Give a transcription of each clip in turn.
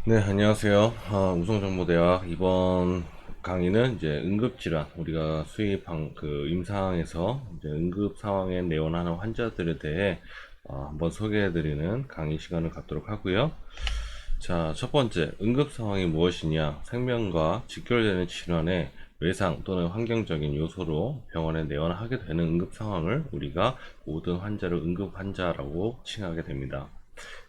네, 안녕하세요. 우성정보대학 이번 강의는 이제 응급질환, 우리가 임상에서 이제 응급 상황에 내원하는 환자들에 대해 한번 소개해드리는 강의 시간을 갖도록 하고요. 자, 첫 번째, 응급 상황이 무엇이냐? 생명과 직결되는 질환의 외상 또는 환경적인 요소로 병원에 내원하게 되는 응급 상황을 우리가 모든 환자를 응급 환자라고 칭하게 됩니다.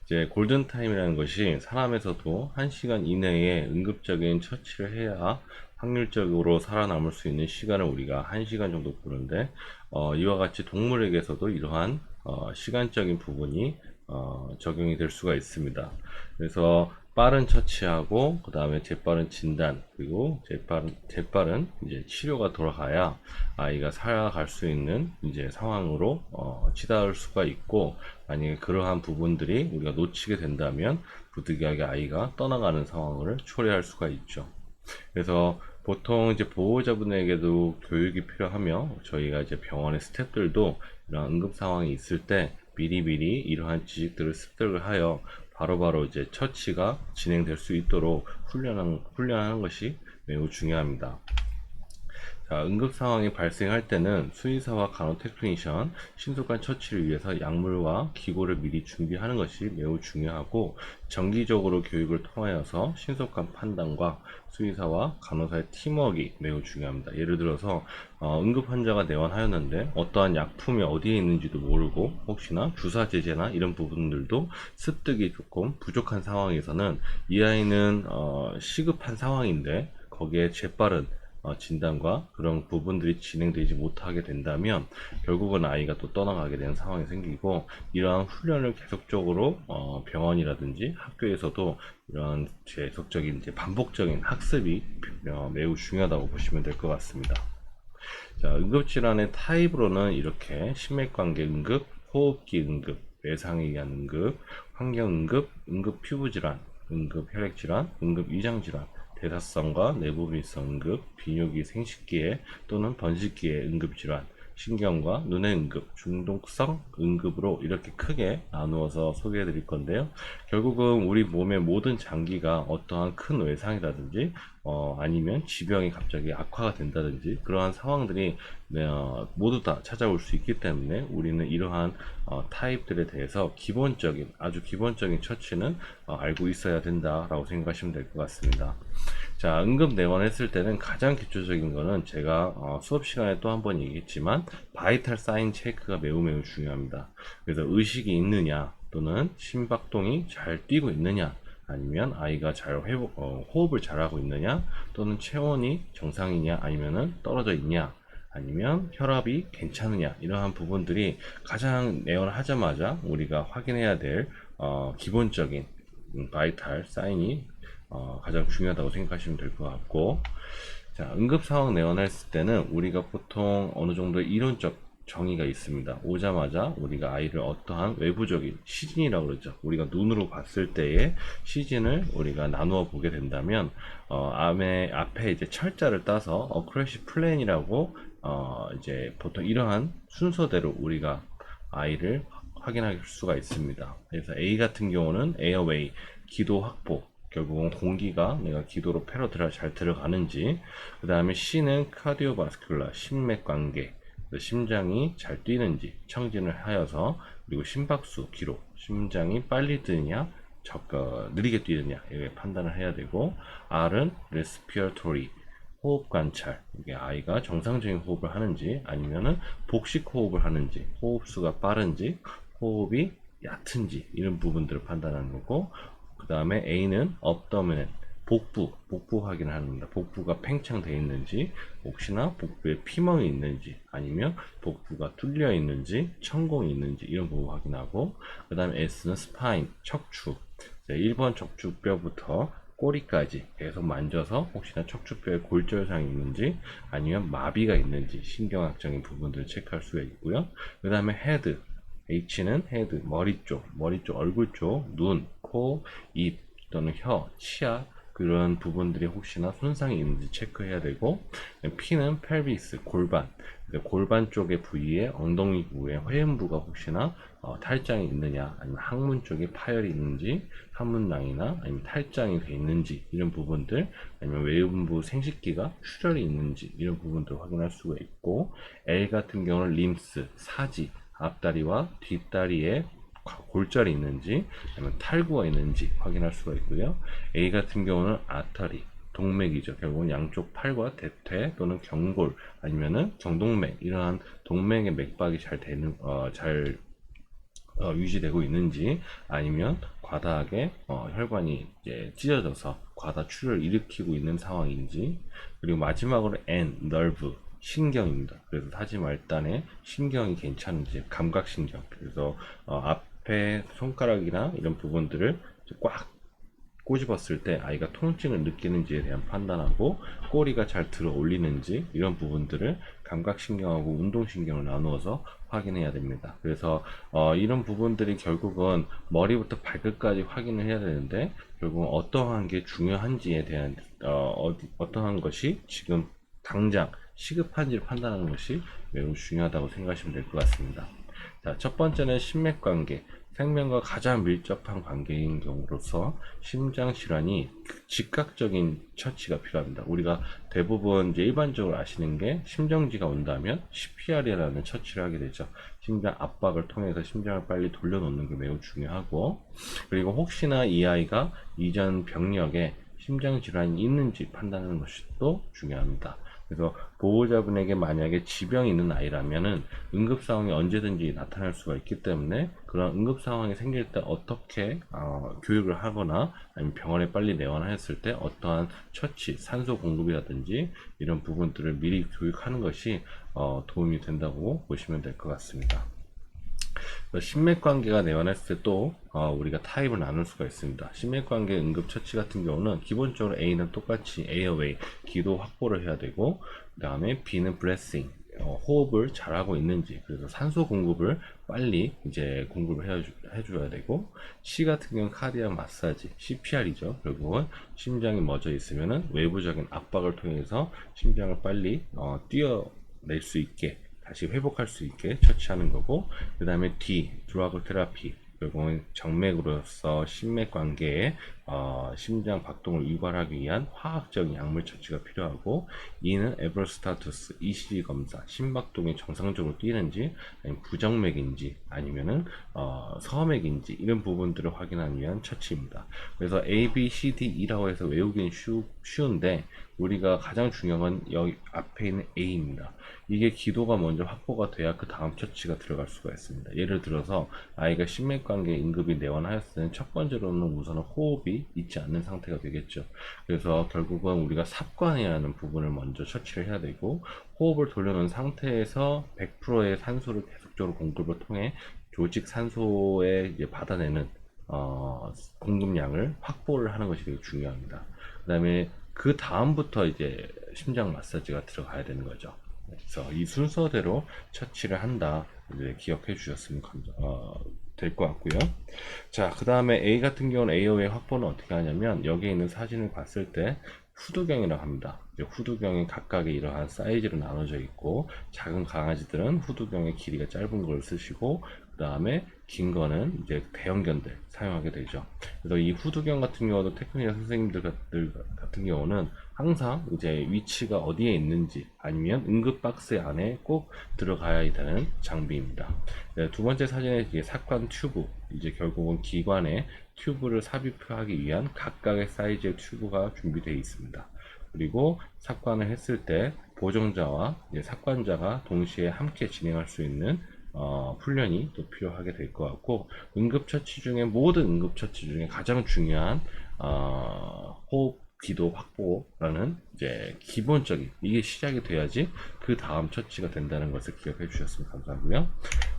이제 골든타임이라는 것이 사람에서도 1시간 이내에 응급적인 처치를 해야 확률적으로 살아남을 수 있는 시간을 우리가 1시간 정도 보는데, 이와 같이 동물에게서도 이러한 시간적인 부분이 적용이 될 수가 있습니다. 그래서 빠른 처치하고 그 다음에 재빠른 진단, 그리고 재빠른 이제 치료가 돌아가야 아이가 살아갈 수 있는 이제 상황으로 치달을 수가 있고, 만약에 그러한 부분들이 우리가 놓치게 된다면 부득이하게 아이가 떠나가는 상황을 초래할 수가 있죠. 그래서 보통 이제 보호자분에게도 교육이 필요하며, 저희가 이제 병원의 스태프들도 이런 응급 상황이 있을 때 미리미리 이러한 지식들을 습득을 하여 바로바로 이제 처치가 진행될 수 있도록 훈련하는 것이 매우 중요합니다. 자, 응급 상황이 발생할 때는 수의사와 간호 테크니션, 신속한 처치를 위해서 약물과 기구를 미리 준비하는 것이 매우 중요하고, 정기적으로 교육을 통하여서 신속한 판단과 수의사와 간호사의 팀워크가 매우 중요합니다. 예를 들어서 응급 환자가 내원하였는데 어떠한 약품이 어디에 있는지도 모르고 혹시나 주사 제제나 이런 부분들도 습득이 조금 부족한 상황에서는 이 아이는 시급한 상황인데 거기에 재빠른 진단과 그런 부분들이 진행되지 못하게 된다면 결국은 아이가 또 떠나가게 되는 상황이 생기고, 이러한 훈련을 계속적으로 병원이라든지 학교에서도 이런 계속적인 이제 반복적인 학습이 매우 중요하다고 보시면 될 것 같습니다. 자, 응급질환의 타입으로는 이렇게 심맥관계 응급, 호흡기 응급, 외상에 의한 응급, 환경 응급, 응급 피부질환, 응급 혈액질환, 응급 위장질환, 대사성과 내부밀성 응급, 비뇨기 생식기에 또는 번식기에 응급질환, 신경과 눈의 응급, 중독성 응급으로 이렇게 크게 나누어서 소개해 드릴 건데요. 결국은 우리 몸의 모든 장기가 어떠한 큰 외상이라든지 아니면 지병이 갑자기 악화가 된다든지 그러한 상황들이 모두 다 찾아올 수 있기 때문에 우리는 이러한 타입들에 대해서 기본적인, 아주 기본적인 처치는 알고 있어야 된다라고 생각하시면 될 것 같습니다. 자, 응급 내원했을 때는 가장 기초적인 거는 제가 수업 시간에 또 한 번 얘기했지만 바이탈 사인 체크가 매우 중요합니다. 그래서 의식이 있느냐 또는 심박동이 잘 뛰고 있느냐, 아니면 아이가 잘 호흡을 잘하고 있느냐, 또는 체온이 정상이냐 아니면은 떨어져 있냐, 아니면 혈압이 괜찮으냐, 이러한 부분들이 가장 내원하자마자 우리가 확인해야 될 기본적인 바이탈 사인이 가장 중요하다고 생각하시면 될 것 같고, 자, 응급 상황 내원했을 때는 우리가 보통 어느 정도 이론적 정의가 있습니다. 오자마자 우리가 아이를 어떠한 외부적인 시진이라고 그러죠. 우리가 눈으로 봤을 때의 시진을 우리가 나누어 보게 된다면, 앞에 이제 철자를 따서 어크레시 플랜이라고 이제 보통 이러한 순서대로 우리가 아이를 확인할 수가 있습니다. 그래서 A 같은 경우는 에어웨이, 기도 확보, 결국은 공기가 내가 기도로 패러 잘 들어가는지, 그 다음에 C는 카디오바스큘라, 심맥관계, 심장이 잘 뛰는지 청진을 하여서, 그리고 심박수 기록, 심장이 빨리 뛰느냐 느리게 뛰느냐 이게 판단을 해야 되고, R은 레스피어토리, 호흡 관찰, 이게 아이가 정상적인 호흡을 하는지 아니면은 복식 호흡을 하는지, 호흡수가 빠른지 호흡이 얕은지 이런 부분들을 판단하는 거고, 그 다음에 A는 업더미넨, 복부 확인을 합니다. 복부가 팽창되어 있는지, 혹시나 복부에 피멍이 있는지, 아니면 복부가 뚫려 있는지, 천공이 있는지 이런 부분 확인하고, 그 다음에 S는 스파인, 척추, 1번 척추뼈부터 꼬리까지 계속 만져서 혹시나 척추뼈에 골절상이 있는지 아니면 마비가 있는지 신경학적인 부분들을 체크할 수가 있고요. 그 다음에 헤드, H는 헤드, 머리 쪽 얼굴 쪽, 눈, 코, 입 또는 혀, 치아, 그런 부분들이 혹시나 손상이 있는지 체크해야 되고, P는 pelvis, 골반. 골반 쪽의 부위에 엉덩이 부위에 회음부가 혹시나 탈장이 있느냐, 아니면 항문 쪽에 파열이 있는지, 항문낭이나 아니면 탈장이 돼 있는지 이런 부분들, 아니면 외음부 생식기가 출혈이 있는지 이런 부분들을 확인할 수가 있고, L 같은 경우는 림스, 사지, 앞다리와 뒷다리에 골절이 있는지 아니면 탈구가 있는지 확인할 수가 있고요. A 같은 경우는 아터리, 동맥이죠. 결국은 양쪽 팔과 대퇴 또는 경골 아니면은 경동맥, 이러한 동맥의 맥박이 잘 되는 잘 유지되고 있는지, 아니면 과다하게 혈관이 이제 찢어져서 과다 출혈을 일으키고 있는 상황인지. 그리고 마지막으로 N, nerve, 신경입니다. 그래서 사지 말단에 신경이 괜찮은지, 감각신경. 그래서 앞에 손가락이나 이런 부분들을 꽉 꼬집었을 때 아이가 통증을 느끼는지에 대한 판단하고, 꼬리가 잘 들어 올리는지 이런 부분들을 감각신경하고 운동신경을 나누어서 확인해야 됩니다. 그래서 이런 부분들이 결국은 머리부터 발끝까지 확인을 해야 되는데, 결국은 어떠한 게 중요한지에 대한 어떠한 것이 지금 당장 시급한지를 판단하는 것이 매우 중요하다고 생각하시면 될 것 같습니다. 자, 첫 번째는 심맥관계. 생명과 가장 밀접한 관계인 경우로서 심장 질환이 즉각적인 처치가 필요합니다. 우리가 대부분 이제 일반적으로 아시는 게, 심정지가 온다면 CPR이라는 처치를 하게 되죠. 심장 압박을 통해서 심장을 빨리 돌려놓는 게 매우 중요하고, 그리고 혹시나 이 아이가 이전 병력에 심장 질환이 있는지 판단하는 것이 또 중요합니다. 그래서 보호자분에게 만약에 지병이 있는 아이라면은 응급 상황이 언제든지 나타날 수가 있기 때문에, 그런 응급 상황이 생길 때 어떻게 교육을 하거나 아니면 병원에 빨리 내원하였을 때 어떠한 처치, 산소 공급이라든지 이런 부분들을 미리 교육하는 것이 도움이 된다고 보시면 될 것 같습니다. 심맥관계가 내원했을 때 또 우리가 타입을 나눌 수가 있습니다. 심맥관계 응급처치 같은 경우는 기본적으로 A는 똑같이 에어웨이, 기도 확보를 해야 되고, 그 다음에 B는 브레싱, 호흡을 잘하고 있는지, 그래서 산소 공급을 빨리 이제 공급을 해줘야 되고, C 같은 경우는 카디악 마사지, CPR이죠. 결국은 심장이 멎어 있으면은 외부적인 압박을 통해서 심장을 빨리 뛰어낼 수 있게, 다시 회복할 수 있게 처치하는 거고, 그 다음에 D, 드라그 테라피, 결국은 정맥으로서 심맥 관계에 심장 박동을 유발하기 위한 화학적인 약물 처치가 필요하고, E는 에버스타투스, ECG 검사, 심박동이 정상적으로 뛰는지 아니면 부정맥인지 아니면은 서맥인지 이런 부분들을 확인하기 위한 처치입니다. 그래서 A, B, C, D, E라고 해서 외우기는 쉬운데, 우리가 가장 중요한 건 여기 앞에 있는 A입니다. 이게 기도가 먼저 확보가 돼야 그 다음 처치가 들어갈 수가 있습니다. 예를 들어서 아이가 심맥관계 응급이 내원하였을 때는 첫 번째로는 우선은 호흡이 있지 않는 상태가 되겠죠. 그래서 결국은 우리가 삽관이라는 부분을 먼저 처치를 해야 되고, 호흡을 돌려놓은 상태에서 100%의 산소를 계속적으로 공급을 통해 조직 산소에 이제 받아내는 공급량을 확보를 하는 것이 되게 중요합니다. 그 다음에 그 다음부터 이제 심장 마사지가 들어가야 되는 거죠. 그래서 이 순서대로 처치를 한다, 이제 기억해 주셨으면 될 것 같고요. 자, 그 다음에 A 같은 경우는 AO의 확보는 어떻게 하냐면, 여기에 있는 사진을 봤을 때 후두경이라고 합니다. 이제 후두경이 각각의 이러한 사이즈로 나눠져 있고, 작은 강아지들은 후두경의 길이가 짧은 걸 쓰시고, 그 다음에 긴 거는 이제 대형견들 사용하게 되죠. 그래서 이 후두경 같은 경우도 테크니컬 선생님들 같은 경우는 항상 이제 위치가 어디에 있는지, 아니면 응급 박스 안에 꼭 들어가야 되는 장비입니다. 네, 두 번째 사진에 이제 삭관 튜브, 이제 결국은 기관에 튜브를 삽입하기 위한 각각의 사이즈의 튜브가 준비되어 있습니다. 그리고 삭관을 했을 때 보정자와 삭관자가 동시에 함께 진행할 수 있는 훈련이 또 필요하게 될 것 같고, 응급처치 중에, 모든 응급처치 중에 가장 중요한 호흡 기도 확보라는 이제 기본적인, 이게 시작이 돼야지 그 다음 처치가 된다는 것을 기억해 주셨으면 감사하고요.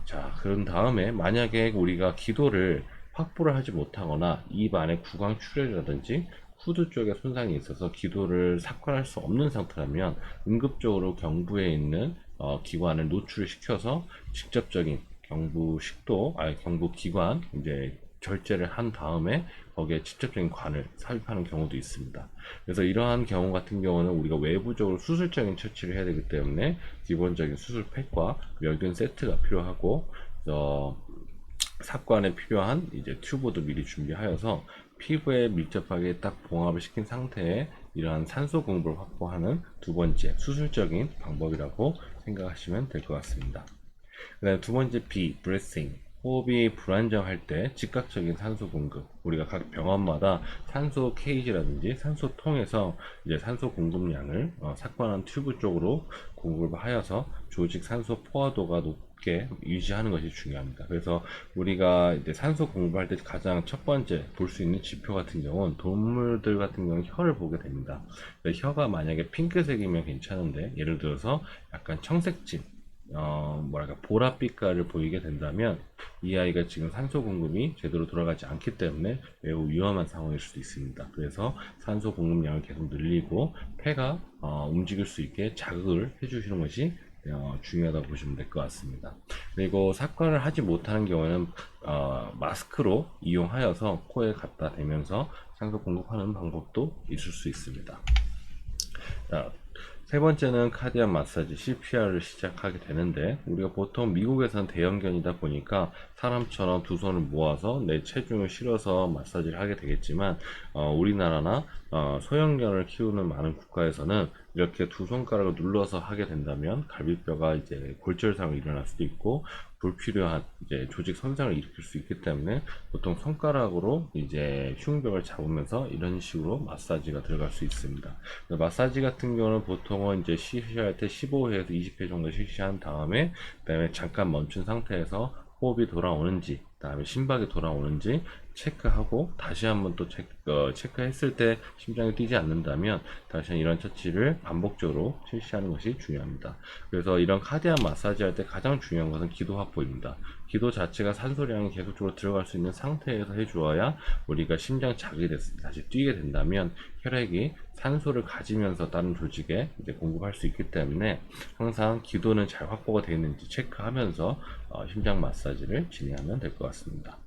자, 그런 다음에 만약에 우리가 기도를 확보를 하지 못하거나 입 안에 구강 출혈이라든지 후두 쪽에 손상이 있어서 기도를 삭관할 수 없는 상태라면, 응급적으로 경부에 있는 기관을 노출시켜서 직접적인 경부 식도, 경부 기관 이제 절제를 한 다음에 거기에 직접적인 관을 삽입하는 경우도 있습니다. 그래서 이러한 경우 같은 경우는 우리가 외부적으로 수술적인 처치를 해야 되기 때문에 기본적인 수술팩과 멸균 세트가 필요하고, 삭관에 필요한 이제 튜브도 미리 준비하여서 피부에 밀접하게 딱 봉합을 시킨 상태에 이러한 산소 공급을 확보하는 두 번째 수술적인 방법이라고 생각하시면 될 것 같습니다. 그 다음에 두 번째 B, breathing. 호흡이 불안정할 때 즉각적인 산소 공급. 우리가 각 병원마다 산소 케이지라든지 산소 통에서 이제 산소 공급량을 삭관한 튜브 쪽으로 공급을 하여서 조직 산소 포화도가 높게 유지하는 것이 중요합니다. 그래서 우리가 이제 산소 공급할 때 가장 첫 번째 볼 수 있는 지표 같은 경우는 동물들 같은 경우는 혀를 보게 됩니다. 혀가 만약에 핑크색이면 괜찮은데, 예를 들어서 약간 청색진, 뭐랄까 보랏빛깔을 보이게 된다면 이 아이가 지금 산소 공급이 제대로 돌아가지 않기 때문에 매우 위험한 상황일 수도 있습니다. 그래서 산소 공급량을 계속 늘리고 폐가 움직일 수 있게 자극을 해주시는 것이 중요하다고 보시면 될 것 같습니다. 그리고 삭관을 하지 못하는 경우에는 마스크로 이용하여서 코에 갖다 대면서 산소 공급하는 방법도 있을 수 있습니다. 자, 세 번째는 카디악 마사지 CPR을 시작하게 되는데, 우리가 보통 미국에서는 대형견이다 보니까 사람처럼 두 손을 모아서 내 체중을 실어서 마사지를 하게 되겠지만, 우리나라나 소형견을 키우는 많은 국가에서는 이렇게 두 손가락을 눌러서 하게 된다면 갈비뼈가 이제 골절상이 일어날 수도 있고 불필요한 이제 조직 손상을 일으킬 수 있기 때문에 보통 손가락으로 이제 흉벽을 잡으면서 이런 식으로 마사지가 들어갈 수 있습니다. 마사지 같은 경우는 보통은 이제 실시할 때 15회에서 20회 정도 실시한 다음에 그다음에 잠깐 멈춘 상태에서 호흡이 돌아오는지, 그다음에 심박이 돌아오는지 체크하고 다시 한번 또 체크했을 때 심장이 뛰지 않는다면 다시 이런 처치를 반복적으로 실시하는 것이 중요합니다. 그래서 이런 카디악 마사지 할 때 가장 중요한 것은 기도 확보입니다. 기도 자체가 산소량이 계속적으로 들어갈 수 있는 상태에서 해주어야 우리가 심장 자극이 됐을 때 다시 뛰게 된다면 혈액이 산소를 가지면서 다른 조직에 이제 공급할 수 있기 때문에 항상 기도는 잘 확보가 되어 있는지 체크하면서 심장 마사지를 진행하면 될 것 같습니다.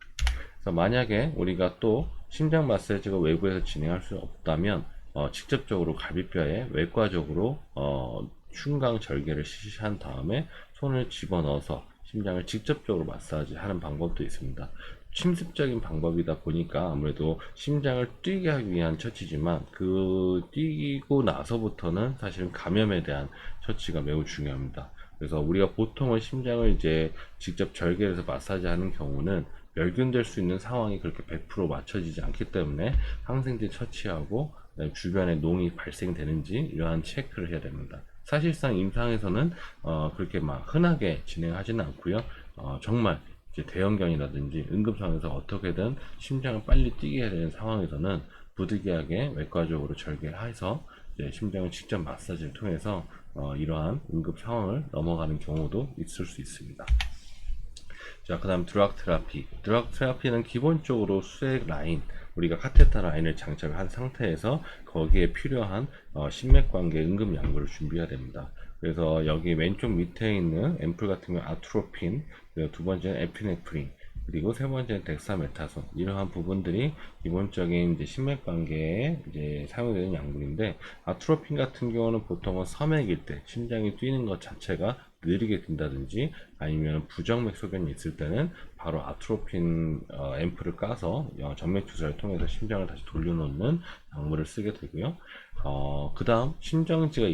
그래서 만약에 우리가 또 심장 마사지가 외부에서 진행할 수 없다면 직접적으로 갈비뼈에 외과적으로 흉강 절개를 실시한 다음에 손을 집어넣어서 심장을 직접적으로 마사지하는 방법도 있습니다. 침습적인 방법이다 보니까 아무래도 심장을 뛰게 하기 위한 처치지만 그 뛰고 나서부터는 사실은 감염에 대한 처치가 매우 중요합니다. 그래서 우리가 보통은 심장을 이제 직접 절개해서 마사지하는 경우는 멸균될 수 있는 상황이 그렇게 100% 맞춰지지 않기 때문에 항생제 처치하고 주변에 농이 발생되는지 이러한 체크를 해야 됩니다. 사실상 임상에서는 그렇게 막 흔하게 진행하지는 않고요. 정말 이제 대형견이라든지 응급 상황에서 어떻게든 심장을 빨리 뛰게 해야 되는 상황에서는 부득이하게 외과적으로 절개해서 이제 심장을 직접 마사지를 통해서 이러한 응급 상황을 넘어가는 경우도 있을 수 있습니다. 자, 그 다음 드락 테라피. 드락 테라피는 기본적으로 수액 라인, 우리가 카테터 라인을 장착한 상태에서 거기에 필요한 심맥관계 응급 약물을 준비해야 됩니다. 그래서 여기 왼쪽 밑에 있는 앰플 같은 경우 아트로핀, 그리고 두 번째는 에피네프린, 그리고 세 번째는 덱사메타손. 이러한 부분들이 기본적인 이제 심맥관계에 이제 사용되는 약물인데, 아트로핀 같은 경우는 보통은 섬액일 때 심장이 뛰는 것 자체가 느리게 된다든지 아니면 부정맥 소견이 있을 때는 바로 아트로핀 앰플을 까서 정맥 주사를 통해서 심장을 다시 돌려놓는 약물을 쓰게 되고요. 그 다음 심정지가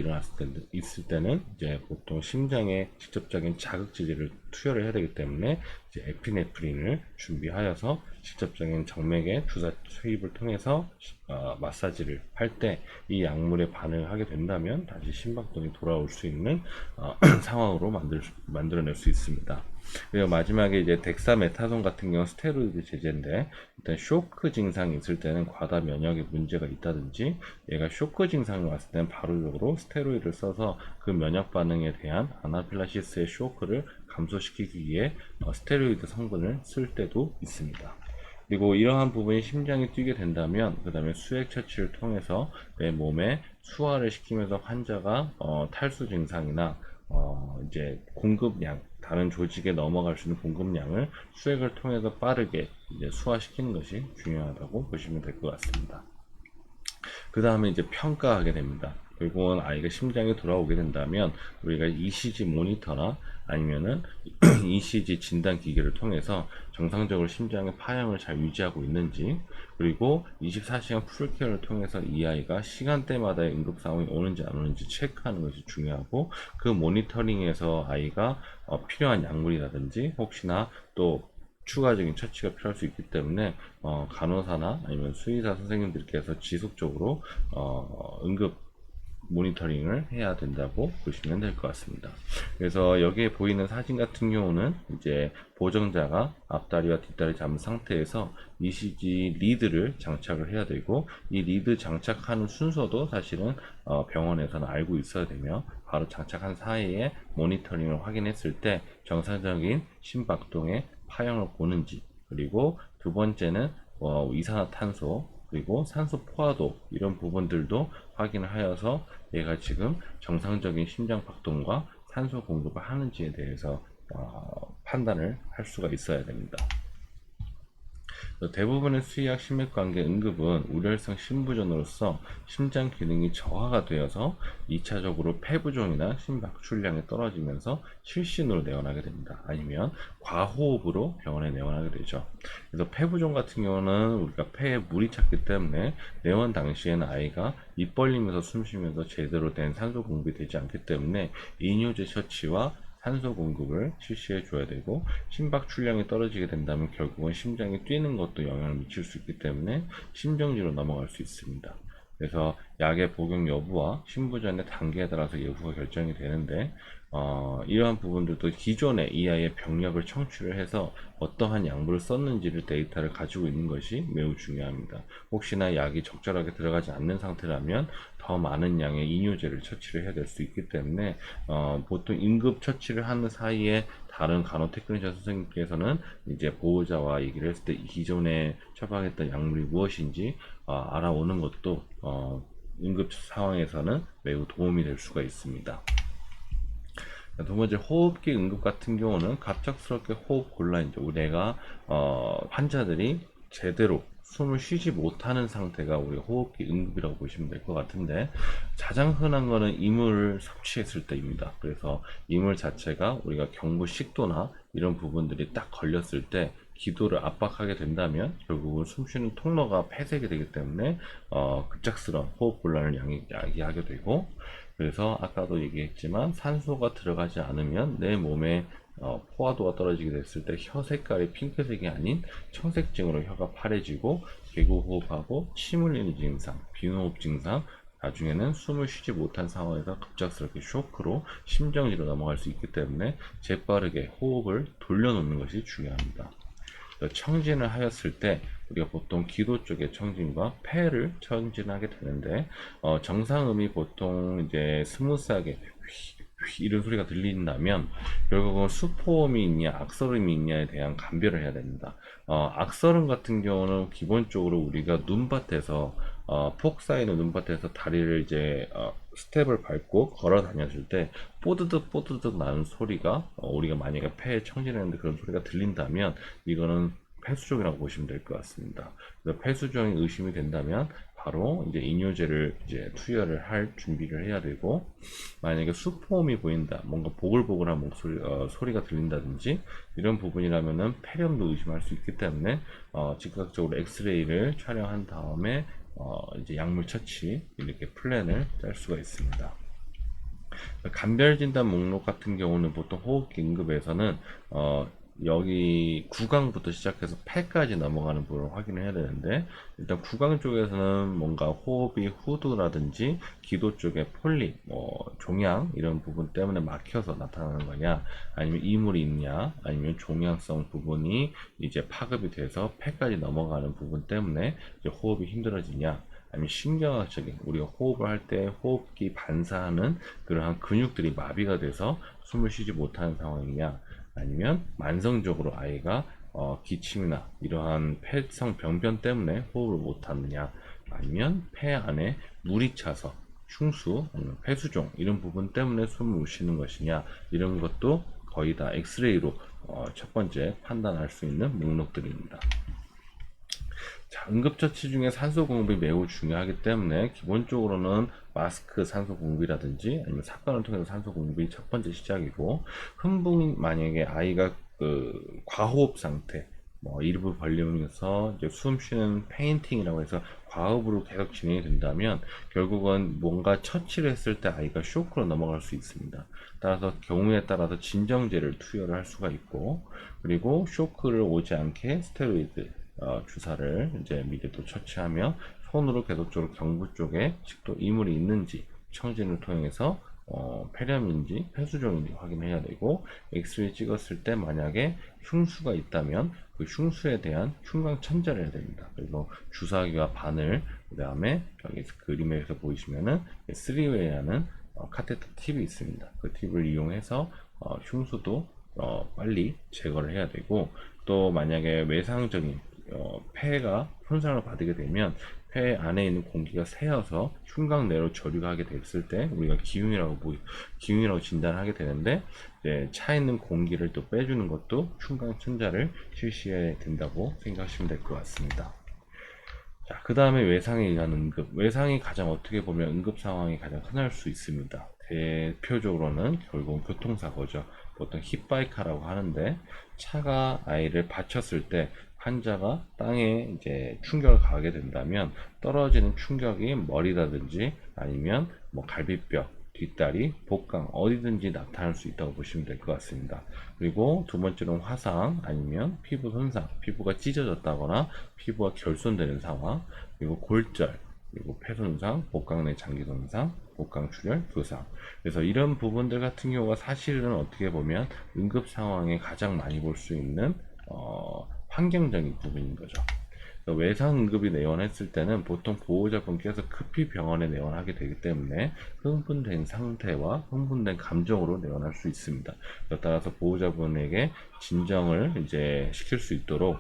있을 때는 이제 보통 심장에 직접적인 자극제제를 투여를 해야 되기 때문에 이제 에피네프린을 준비하여서 직접적인 정맥의 주사 투입을 통해서 마사지를 할 때 이 약물에 반응을 하게 된다면 다시 심박동이 돌아올 수 있는 상황으로 만들어낼 수 있습니다. 그리고 마지막에 이제 덱사메타손 같은 경우 스테로이드 제제인데, 일단 쇼크 증상이 있을 때는 과다 면역에 문제가 있다든지 얘가 쇼크 증상이 왔을 때는 바로적으로 스테로이드를 써서 그 면역 반응에 대한 아나필라시스의 쇼크를 감소시키기 위해 스테로이드 성분을 쓸 때도 있습니다. 그리고 이러한 부분이 심장이 뛰게 된다면 그 다음에 수액 처치를 통해서 내 몸에 수화를 시키면서 환자가 탈수 증상이나 이제 공급량, 다른 조직에 넘어갈 수 있는 공급량을 수액을 통해서 빠르게 이제 소화시키는 것이 중요하다고 보시면 될 것 같습니다. 그 다음에 이제 평가하게 됩니다. 결국은 아이가 심장이 돌아오게 된다면 우리가 ECG 모니터나 아니면은 ECG 진단 기계를 통해서 정상적으로 심장의 파형을 잘 유지하고 있는지, 그리고 24시간 풀케어를 통해서 이 아이가 시간대마다의 응급 상황이 오는지 안 오는지 체크하는 것이 중요하고, 그 모니터링에서 아이가 필요한 약물이라든지 혹시나 또 추가적인 처치가 필요할 수 있기 때문에 간호사나 아니면 수의사 선생님들께서 지속적으로 응급 모니터링을 해야 된다고 보시면 될 것 같습니다. 그래서 여기에 보이는 사진 같은 경우는 이제 보정자가 앞다리와 뒷다리 잡은 상태에서 ECG 리드를 장착을 해야 되고, 이 리드 장착하는 순서도 사실은 병원에서는 알고 있어야 되며, 바로 장착한 사이에 모니터링을 확인했을 때 정상적인 심박동의 파형을 보는지, 그리고 두 번째는 이산화탄소 그리고 산소 포화도 이런 부분들도 확인을 하여서 얘가 지금 정상적인 심장 박동과 산소 공급을 하는지에 대해서 판단을 할 수가 있어야 됩니다. 대부분의 수의학 심맥관계 응급은 우려성 심부전으로서 심장 기능이 저하가 되어서 2차적으로 폐부종이나 심박출량이 떨어지면서 실신으로 내원하게 됩니다. 아니면 과호흡으로 병원에 내원하게 되죠. 그래서 폐부종 같은 경우는 우리가 폐에 물이 찼기 때문에 내원 당시에는 아이가 입 벌리면서 숨 쉬면서 제대로 된 산소 공급이 되지 않기 때문에 이뇨제 처치와 산소 공급을 실시해 줘야 되고, 심박 출량이 떨어지게 된다면 결국은 심장이 뛰는 것도 영향을 미칠 수 있기 때문에 심정지로 넘어갈 수 있습니다. 그래서 약의 복용 여부와 심부전의 단계에 따라서 여부가 결정이 되는데, 이러한 부분들도 기존에 이 아이의 병력을 청취를 해서 어떠한 약물을 썼는지를 데이터를 가지고 있는 것이 매우 중요합니다. 혹시나 약이 적절하게 들어가지 않는 상태라면 더 많은 양의 이뇨제를 처치를 해야 될 수 있기 때문에 보통 응급 처치를 하는 사이에 다른 간호 테크니션 선생님께서는 이제 보호자와 얘기를 했을 때 기존에 처방했던 약물이 무엇인지 알아오는 것도 응급 상황에서는 매우 도움이 될 수가 있습니다. 두 번째, 호흡기 응급 같은 경우는 갑작스럽게 호흡 곤란이죠. 우리가 환자들이 제대로 숨을 쉬지 못하는 상태가 우리 호흡기 응급이라고 보시면 될 것 같은데, 가장 흔한 거는 이물을 섭취했을 때입니다. 그래서 이물 자체가 우리가 경부 식도나 이런 부분들이 딱 걸렸을 때 기도를 압박하게 된다면 결국은 숨쉬는 통로가 폐쇄가 되기 때문에 급작스러운 호흡 곤란을 야기하게 되고, 그래서 아까도 얘기했지만 산소가 들어가지 않으면 내 몸에 포화도가 떨어지게 됐을 때 혀 색깔이 핑크색이 아닌 청색증으로 혀가 파래지고 개구호흡하고 침 흘리는 증상, 비호흡 증상, 나중에는 숨을 쉬지 못한 상황에서 급작스럽게 쇼크로 심정지로 넘어갈 수 있기 때문에 재빠르게 호흡을 돌려놓는 것이 중요합니다. 청진을 하였을 때 우리가 보통 기도 쪽의 청진과 폐를 청진하게 되는데, 정상음이 보통 이제 스무스하게 이런 소리가 들린다면 결국은 수포음이 있냐 악설음이 있냐에 대한 감별을 해야 됩니다. 악설음 같은 경우는 기본적으로 우리가 눈밭에서 폭 쌓이는 눈밭에서 다리를 이제 스텝을 밟고 걸어 다녔을 때 뽀드득 뽀드득 나는 소리가 우리가 만약에 폐에 청진했는데 그런 소리가 들린다면 이거는 폐수종이라고 보시면 될 것 같습니다. 그래서 폐수종이 의심이 된다면 바로 이제 이뇨제를 이제 투여를 할 준비를 해야 되고, 만약에 수포음이 보인다, 뭔가 보글보글한 목소리 소리가 들린다든지 이런 부분이라면은 폐렴도 의심할 수 있기 때문에 즉각적으로 엑스레이를 촬영한 다음에 이제 약물 처치 이렇게 플랜을 짤 수가 있습니다. 간별진단 목록 같은 경우는 보통 호흡기 응급에서는 여기 구강부터 시작해서 폐까지 넘어가는 부분을 확인을 해야 되는데, 일단 구강 쪽에서는 뭔가 호흡이 후두라든지 기도 쪽에 폴립, 종양 이런 부분 때문에 막혀서 나타나는 거냐, 아니면 이물이 있냐, 아니면 종양성 부분이 이제 파급이 돼서 폐까지 넘어가는 부분 때문에 이제 호흡이 힘들어지냐, 아니면 신경학적인 우리가 호흡을 할 때 호흡기 반사하는 그러한 근육들이 마비가 돼서 숨을 쉬지 못하는 상황이냐, 아니면 만성적으로 아이가 기침이나 이러한 폐성 병변 때문에 호흡을 못하느냐, 아니면 폐 안에 물이 차서 흉수, 아니면 폐수종 이런 부분 때문에 숨을 못 쉬는 것이냐, 이런 것도 거의 다 엑스레이로 첫 번째 판단할 수 있는 목록들입니다. 자, 응급처치 중에 산소 공급이 매우 중요하기 때문에 기본적으로는 마스크 산소 공급이라든지 아니면 사건을 통해서 산소 공급이 첫 번째 시작이고, 만약에 아이가 과호흡 상태, 뭐 일부 벌리면서 이제 숨 쉬는 페인팅이라고 해서 과호흡으로 계속 진행이 된다면 결국은 뭔가 처치를 했을 때 아이가 쇼크로 넘어갈 수 있습니다. 따라서 경우에 따라서 진정제를 투여를 할 수가 있고, 그리고 쇼크를 오지 않게 스테로이드 주사를 이제 미리 또 처치하며 손으로 계속적으로 경부 쪽에 식도 이물이 있는지 청진을 통해서 폐렴인지 폐수종인지 확인해야 되고, 엑스레이 찍었을 때 만약에 흉수가 있다면 그 흉수에 대한 흉곽 천자를 해야 됩니다. 그리고 주사기와 바늘, 그 다음에 여기 그림에서 보이시면은 3웨이라는 카테터 팁이 있습니다. 그 팁을 이용해서 흉수도 빨리 제거를 해야 되고, 또 만약에 외상적인 폐가 손상을 받게 되면 폐 안에 있는 공기가 새어서 흉곽 내로 저류가 하게 됐을 때 우리가 기흉이라고 진단하게 되는데, 이제 차 있는 공기를 또 빼주는 것도 흉곽 천자를 실시해야 된다고 생각하시면 될 것 같습니다. 자, 그 다음에 외상에 의한 응급. 외상이 가장 어떻게 보면 응급 상황이 가장 흔할 수 있습니다. 대표적으로는 결국은 교통사고죠. 보통 힙바이카라고 하는데, 차가 아이를 받쳤을 때 환자가 땅에 이제 충격을 가하게 된다면 떨어지는 충격이 머리라든지 아니면 뭐 갈비뼈, 뒷다리, 복강 어디든지 나타날 수 있다고 보시면 될 것 같습니다. 그리고 두 번째는 화상 아니면 피부 손상, 피부가 찢어졌다거나 피부가 결손되는 상황, 그리고 골절, 그리고 폐 손상, 복강 내 장기 손상, 복강 출혈, 교상. 그래서 이런 부분들 같은 경우가 사실은 어떻게 보면 응급 상황에 가장 많이 볼 수 있는 환경적인 부분인 거죠. 외상 응급이 내원했을 때는 보통 보호자분께서 급히 병원에 내원하게 되기 때문에 흥분된 상태와 흥분된 감정으로 내원할 수 있습니다. 따라서 보호자분에게 진정을 이제 시킬 수 있도록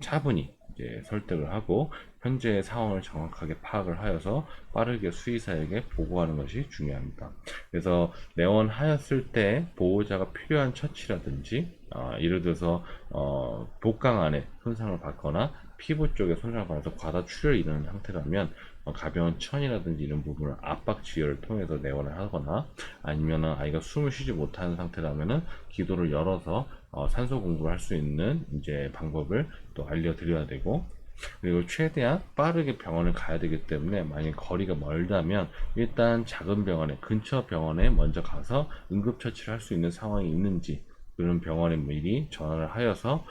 차분히 이제 설득을 하고 현재의 상황을 정확하게 파악을 하여서 빠르게 수의사에게 보고하는 것이 중요합니다. 그래서 내원하였을 때 보호자가 필요한 처치라든지 예를 들어서 복강 안에 손상을 받거나 피부 쪽에 손상을 받아서 과다 출혈이 일어나는 상태라면 가벼운 천이라든지 이런 부분을 압박 지혈을 통해서 내원을 하거나, 아니면은 아이가 숨을 쉬지 못하는 상태라면은 기도를 열어서 산소 공급을 할 수 있는 이제 방법을 또 알려드려야 되고, 그리고 최대한 빠르게 병원을 가야 되기 때문에 만약 거리가 멀다면 일단 작은 병원에, 근처 병원에 먼저 가서 응급처치를 할 수 있는 상황이 있는지 그런 병원에 미리 전화를 하여서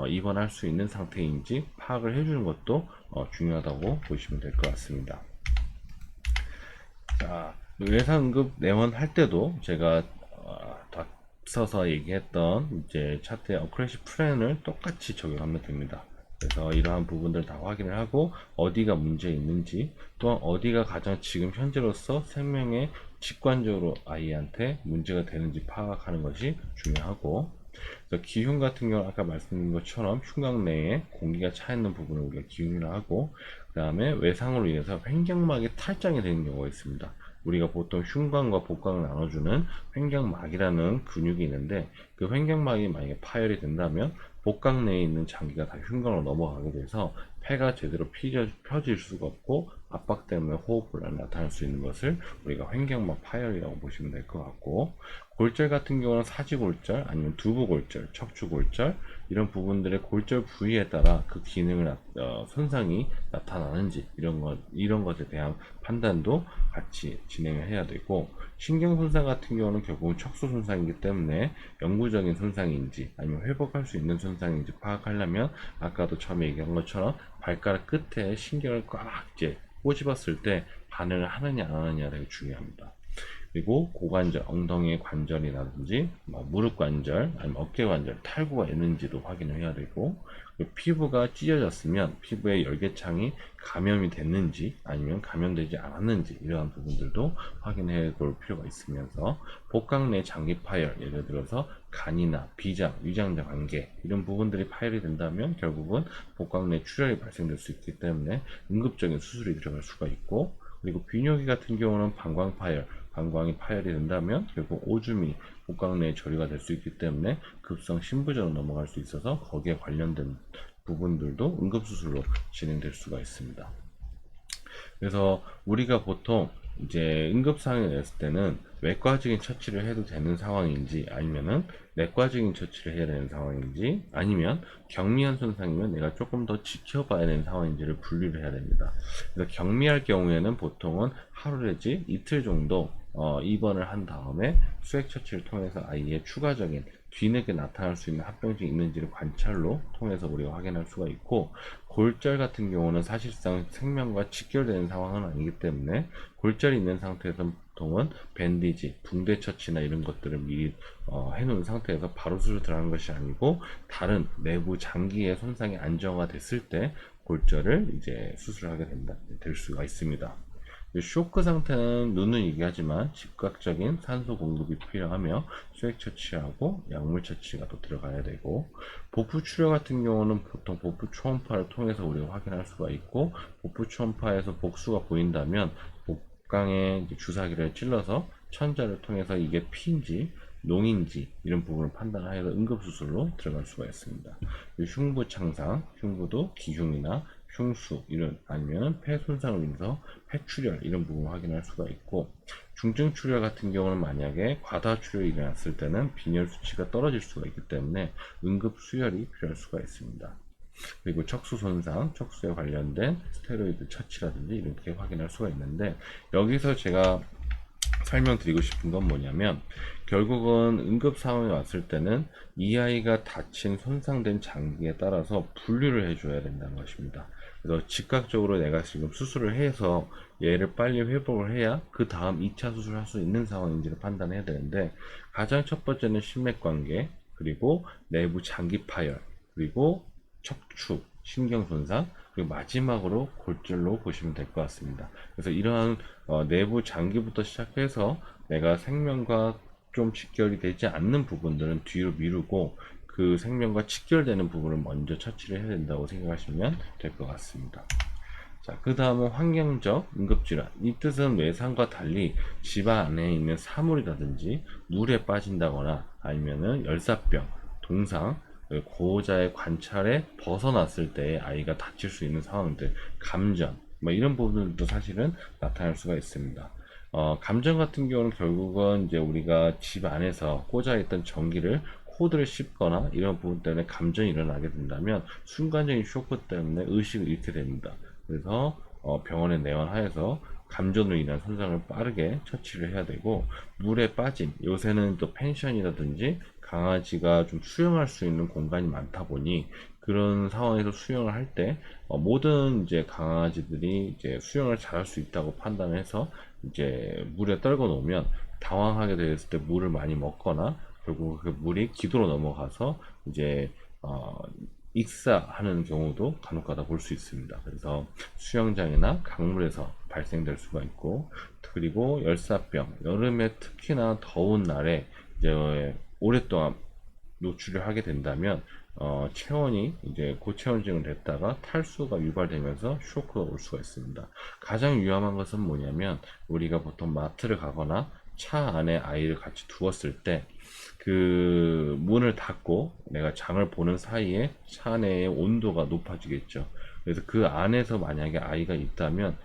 입원할 수 있는 상태인지 파악을 해주는 것도 중요하다고 보시면 될 것 같습니다. 자, 외상응급 내원할 때도 제가 앞서서 얘기했던 이제 차트의 어크레시 플랜을 똑같이 적용하면 됩니다. 그래서 이러한 부분들 다 확인을 하고 어디가 문제 있는지, 또한 어디가 가장 지금 현재로서 생명에 직관적으로 아이한테 문제가 되는지 파악하는 것이 중요하고, 그래서 기흉 같은 경우는 아까 말씀드린 것처럼 흉곽 내에 공기가 차 있는 부분을 우리가 기흉이라 하고, 그 다음에 외상으로 인해서 횡격막이 탈장이 되는 경우가 있습니다. 우리가 보통 흉곽과 복강을 나눠주는 횡격막이라는 근육이 있는데, 그 횡격막이 만약에 파열이 된다면 복강 내에 있는 장기가 다 흉곽으로 넘어가게 돼서 폐가 제대로 펴질 수가 없고 압박 때문에 호흡곤란이 나타날 수 있는 것을 우리가 횡격막 파열이라고 보시면 될 것 같고, 골절 같은 경우는 사지골절 아니면 두부골절, 척추골절 이런 부분들의 골절 부위에 따라 그 기능을 손상이 나타나는지 이런 것에 대한 판단도 같이 진행을 해야 되고, 신경 손상 같은 경우는 결국은 척수 손상이기 때문에 영구적인 손상인지 아니면 회복할 수 있는 손상인지 파악하려면 아까도 처음에 얘기한 것처럼 발가락 끝에 신경을 꽉 이제 꼬집었을 때 반응을 하느냐 안 하느냐 되게 중요합니다. 그리고 고관절, 엉덩이의 관절이라든지 무릎 관절, 아니면 어깨 관절, 탈구가 있는지도 확인을 해야 되고, 피부가 찢어졌으면 피부의 열계창이 감염이 됐는지 아니면 감염되지 않았는지 이러한 부분들도 확인해 볼 필요가 있으면서, 복강 내 장기 파열, 예를 들어서 간이나 비장, 위장자 관계 이런 부분들이 파열이 된다면 결국은 복강 내 출혈이 발생될 수 있기 때문에 응급적인 수술이 들어갈 수가 있고, 그리고 비뇨기 같은 경우는 방광 파열, 방광이 파열이 된다면 결국 오줌이 복강 내에 처리가 될 수 있기 때문에 급성 신부전으로 넘어갈 수 있어서 거기에 관련된 부분들도 응급수술로 진행될 수가 있습니다. 그래서 우리가 보통 이제 응급상황이 됐을 때는 외과적인 처치를 해도 되는 상황인지, 아니면은 내과적인 처치를 해야 되는 상황인지, 아니면 경미한 손상이면 내가 조금 더 지켜봐야 되는 상황인지를 분류를 해야 됩니다. 그래서 경미할 경우에는 보통은 하루 내지 이틀 정도 입원을 한 다음에 수액 처치를 통해서 아이의 추가적인 뒤늦게 나타날 수 있는 합병증이 있는지를 관찰로 통해서 우리가 확인할 수가 있고, 골절 같은 경우는 사실상 생명과 직결되는 상황은 아니기 때문에 골절이 있는 상태에서 보통은 밴디지, 붕대 처치나 이런 것들을 미리 해놓은 상태에서 바로 수술 들어가는 것이 아니고, 다른 내부 장기의 손상이 안정화 됐을 때 골절을 이제 수술하게 될 수가 있습니다. 쇼크 상태는 누누이 얘기하지만 즉각적인 산소 공급이 필요하며 수액 처치하고 약물 처치가 또 들어가야 되고, 복부 출혈 같은 경우는 보통 복부 초음파를 통해서 우리가 확인할 수가 있고, 복부 초음파에서 복수가 보인다면 복강에 주사기를 찔러서 천자를 통해서 이게 피인지 농인지 이런 부분을 판단하여서 응급수술로 들어갈 수가 있습니다. 흉부 창상, 흉부도 기흉이나 흉수 이런, 아니면 폐 손상을 인해서 폐출혈 이런 부분을 확인할 수가 있고, 중증 출혈 같은 경우는 만약에 과다 출혈이 일어났을 때는 빈혈 수치가 떨어질 수가 있기 때문에 응급 수혈이 필요할 수가 있습니다. 그리고 척수 손상, 척수에 관련된 스테로이드 처치라든지 이렇게 확인할 수가 있는데, 여기서 제가 설명드리고 싶은 건 뭐냐면, 결국은 응급 상황이 왔을 때는 이 아이가 다친 손상된 장기에 따라서 분류를 해줘야 된다는 것입니다. 그래서 즉각적으로 내가 지금 수술을 해서 얘를 빨리 회복을 해야 그 다음 2차 수술을 할 수 있는 상황인지를 판단해야 되는데, 가장 첫 번째는 심맥관계, 그리고 내부 장기 파열, 그리고 척추, 신경 손상, 그리고 마지막으로 골절로 보시면 될 것 같습니다. 그래서 이러한 내부 장기부터 시작해서 내가 생명과 좀 직결이 되지 않는 부분들은 뒤로 미루고, 그 생명과 직결되는 부분을 먼저 처치를 해야 된다고 생각하시면 될 것 같습니다. 자, 그 다음은 환경적 응급질환. 이 뜻은 외상과 달리 집 안에 있는 사물이라든지 물에 빠진다거나 아니면은 열사병, 동상, 고자의 관찰에 벗어났을 때 아이가 다칠 수 있는 상황들, 감전, 뭐 이런 부분들도 사실은 나타날 수가 있습니다. 감전 같은 경우는 결국은 이제 우리가 집 안에서 꽂아있던 전기를 코드를 씹거나 이런 부분 때문에 감전이 일어나게 된다면 순간적인 쇼크 때문에 의식을 잃게 됩니다. 그래서 병원에 내원하여서 감전으로 인한 손상을 빠르게 처치를 해야 되고, 물에 빠진, 요새는 또 펜션이라든지 강아지가 좀 수영할 수 있는 공간이 많다 보니 그런 상황에서 수영을 할 때 모든 이제 강아지들이 이제 수영을 잘할 수 있다고 판단해서 이제 물에 떨궈 놓으면 당황하게 되었을 때 물을 많이 먹거나, 결국 그 물이 기도로 넘어가서 이제 익사하는 경우도 간혹가다 볼 수 있습니다. 그래서 수영장이나 강물에서 발생될 수가 있고, 그리고 열사병, 여름에 특히나 더운 날에 이제 오랫동안 노출을 하게 된다면 체온이 이제 고체온증을 냈다가 탈수가 유발되면서 쇼크가 올 수가 있습니다. 가장 위험한 것은 뭐냐면, 우리가 보통 마트를 가거나 차 안에 아이를 같이 두었을 때 그 문을 닫고 내가 장을 보는 사이에 차 내의 온도가 높아지겠죠. 그래서 그 안에서 만약에 아이가 있다면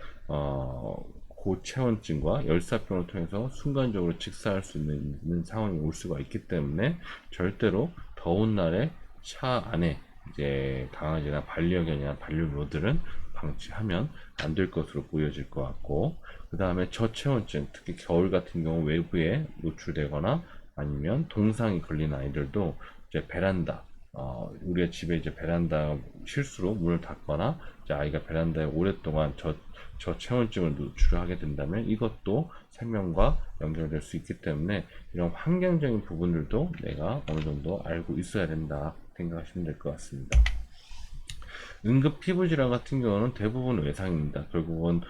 고체온증과 열사병을 통해서 순간적으로 직사할 수 있는 상황이 올 수가 있기 때문에 절대로 더운 날에 차 안에 이제 강아지나 반려견이나 반려묘들은 방치하면 안 될 것으로 보여질 것 같고, 그 다음에 저체온증, 특히 겨울 같은 경우 외부에 노출되거나 아니면 동상이 걸린 아이들도 이제 베란다, 우리의 집에 이제 베란다 실수로 문을 닫거나 이제 아이가 베란다에 오랫동안 저체온증을 노출을 하게 된다면 이것도 생명과 연결될 수 있기 때문에 이런 환경적인 부분들도 내가 어느 정도 알고 있어야 된다 생각하시면 될 것 같습니다. 응급 피부질환 같은 경우는 대부분 외상입니다. 결국은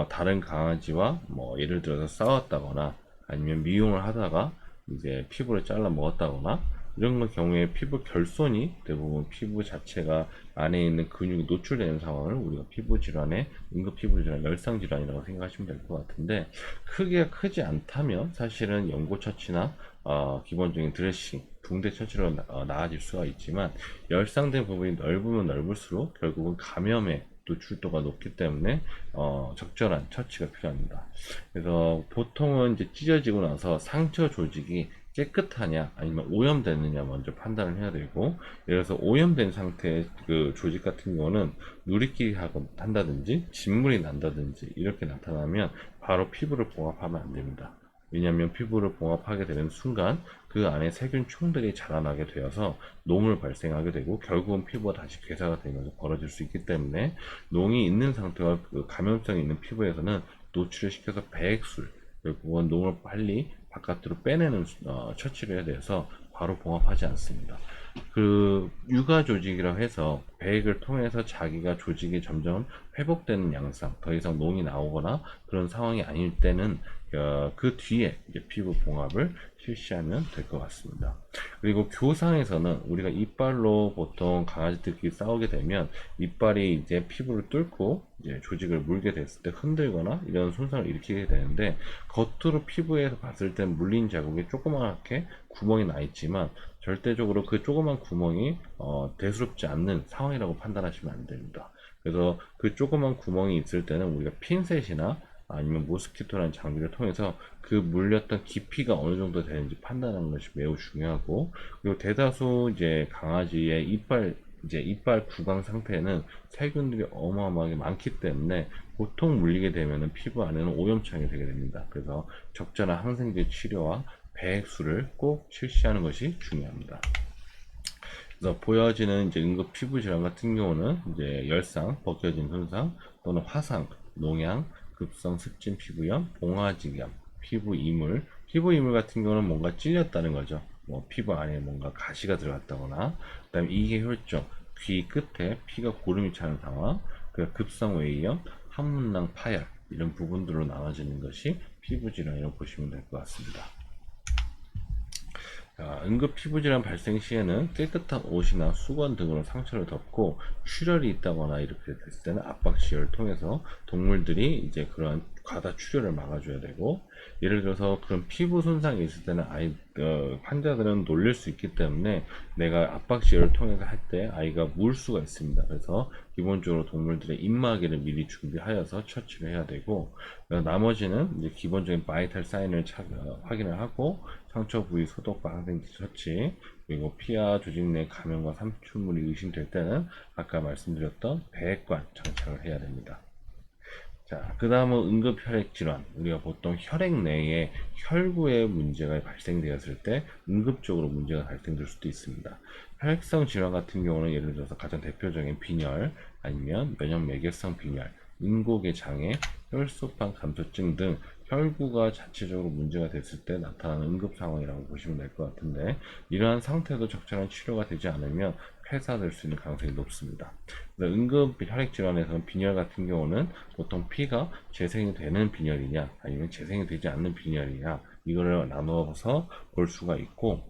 다른 강아지와 뭐 예를 들어서 싸웠다거나 아니면 미용을 하다가 이제 피부를 잘라 먹었다거나 이런 경우에 피부 결손이 대부분 피부 자체가 안에 있는 근육이 노출되는 상황을 우리가 피부 질환의 응급 피부 질환, 열상 질환이라고 생각하시면 될 것 같은데, 크기가 크지 않다면 사실은 연고 처치나 기본적인 드레싱, 붕대 처치로 나아질 수가 있지만, 열상된 부분이 넓으면 넓을수록 결국은 감염에 노출도가 높기 때문에 적절한 처치가 필요합니다. 그래서 보통은 이제 찢어지고 나서 상처 조직이 깨끗하냐 아니면 오염됐느냐 먼저 판단을 해야 되고, 예를 들어서 오염된 상태의 그 조직 같은 경우는 누리끼리 한다든지 진물이 난다든지 이렇게 나타나면 바로 피부를 봉합하면 안 됩니다. 왜냐하면 피부를 봉합하게 되는 순간 그 안에 세균 총들이 자라나게 되어서 농을 발생하게 되고 결국은 피부가 다시 괴사가 되면서 벌어질 수 있기 때문에, 농이 있는 상태와 그 감염성이 있는 피부에서는 노출을 시켜서 배액술, 결국은 농을 빨리 바깥으로 빼내는 처치를 해야 돼서 바로 봉합하지 않습니다. 그 육아 조직이라고 해서 배액을 통해서 자기가 조직이 점점 회복되는 양상, 더 이상 농이 나오거나 그런 상황이 아닐 때는 그 뒤에 이제 피부 봉합을 실시하면 될 것 같습니다. 그리고 교상에서는 우리가 이빨로 보통 강아지들끼리 싸우게 되면 이빨이 이제 피부를 뚫고 이제 조직을 물게 됐을 때 흔들거나 이런 손상을 일으키게 되는데, 겉으로 피부에서 봤을 땐 물린 자국이 조그맣게 구멍이 나 있지만 절대적으로 그 조그만 구멍이 대수롭지 않는 상황이라고 판단하시면 안 됩니다. 그래서 그 조그만 구멍이 있을 때는 우리가 핀셋이나 아니면 모스키토라는 장비를 통해서 그 물렸던 깊이가 어느 정도 되는지 판단하는 것이 매우 중요하고, 그리고 대다수 이제 강아지의 이빨 구강 상태에는 세균들이 어마어마하게 많기 때문에 보통 물리게 되면 피부 안에는 오염창이 되게 됩니다. 그래서 적절한 항생제 치료와 배액술을 꼭 실시하는 것이 중요합니다. 그래서 보여지는 이제 응급 피부 질환 같은 경우는 이제 열상, 벗겨진 손상 또는 화상, 농양, 급성 습진 피부염, 봉화지염, 피부 이물. 피부 이물 같은 경우는 뭔가 찔렸다는 거죠. 뭐 피부 안에 뭔가 가시가 들어갔다거나, 그다음에 이계 혈종, 귀 끝에 피가 고름이 차는 상황, 그 급성 외이염, 항문낭 파열, 이런 부분들로 나눠지는 것이 피부 질환이라고 보시면 될 것 같습니다. 응급 피부질환 발생 시에는 깨끗한 옷이나 수건 등으로 상처를 덮고, 출혈이 있다거나 이렇게 됐을 때는 압박지혈을 통해서 동물들이 이제 그러한 과다 출혈을 막아줘야 되고, 예를 들어서 그런 피부 손상이 있을 때는 환자들은 놀릴 수 있기 때문에 내가 압박지혈을 통해서 할 때 아이가 물 수가 있습니다. 그래서 기본적으로 동물들의 입마개를 미리 준비하여서 처치를 해야 되고, 나머지는 이제 기본적인 바이탈 사인을 확인을 하고 상처 부위 소독과 항생제 처치, 그리고 피하 조직 내 감염과 삼출물이 의심될 때는 아까 말씀드렸던 배액관 장착을 해야 됩니다. 자, 그 다음은 응급혈액질환. 우리가 보통 혈액 내에 혈구에 문제가 발생되었을 때 응급적으로 문제가 발생될 수도 있습니다. 혈액성 질환 같은 경우는 예를 들어서 가장 대표적인 빈혈, 아니면 면역매개성 빈혈, 인고개 장애, 혈소판 감소증 등 혈구가 자체적으로 문제가 됐을 때 나타나는 응급 상황이라고 보시면 될 것 같은데, 이러한 상태도 적절한 치료가 되지 않으면 폐사될 수 있는 가능성이 높습니다. 응급 혈액 질환에서는 빈혈 같은 경우는 보통 피가 재생이 되는 빈혈이냐 아니면 재생이 되지 않는 빈혈이냐, 이거를 나누어서 볼 수가 있고,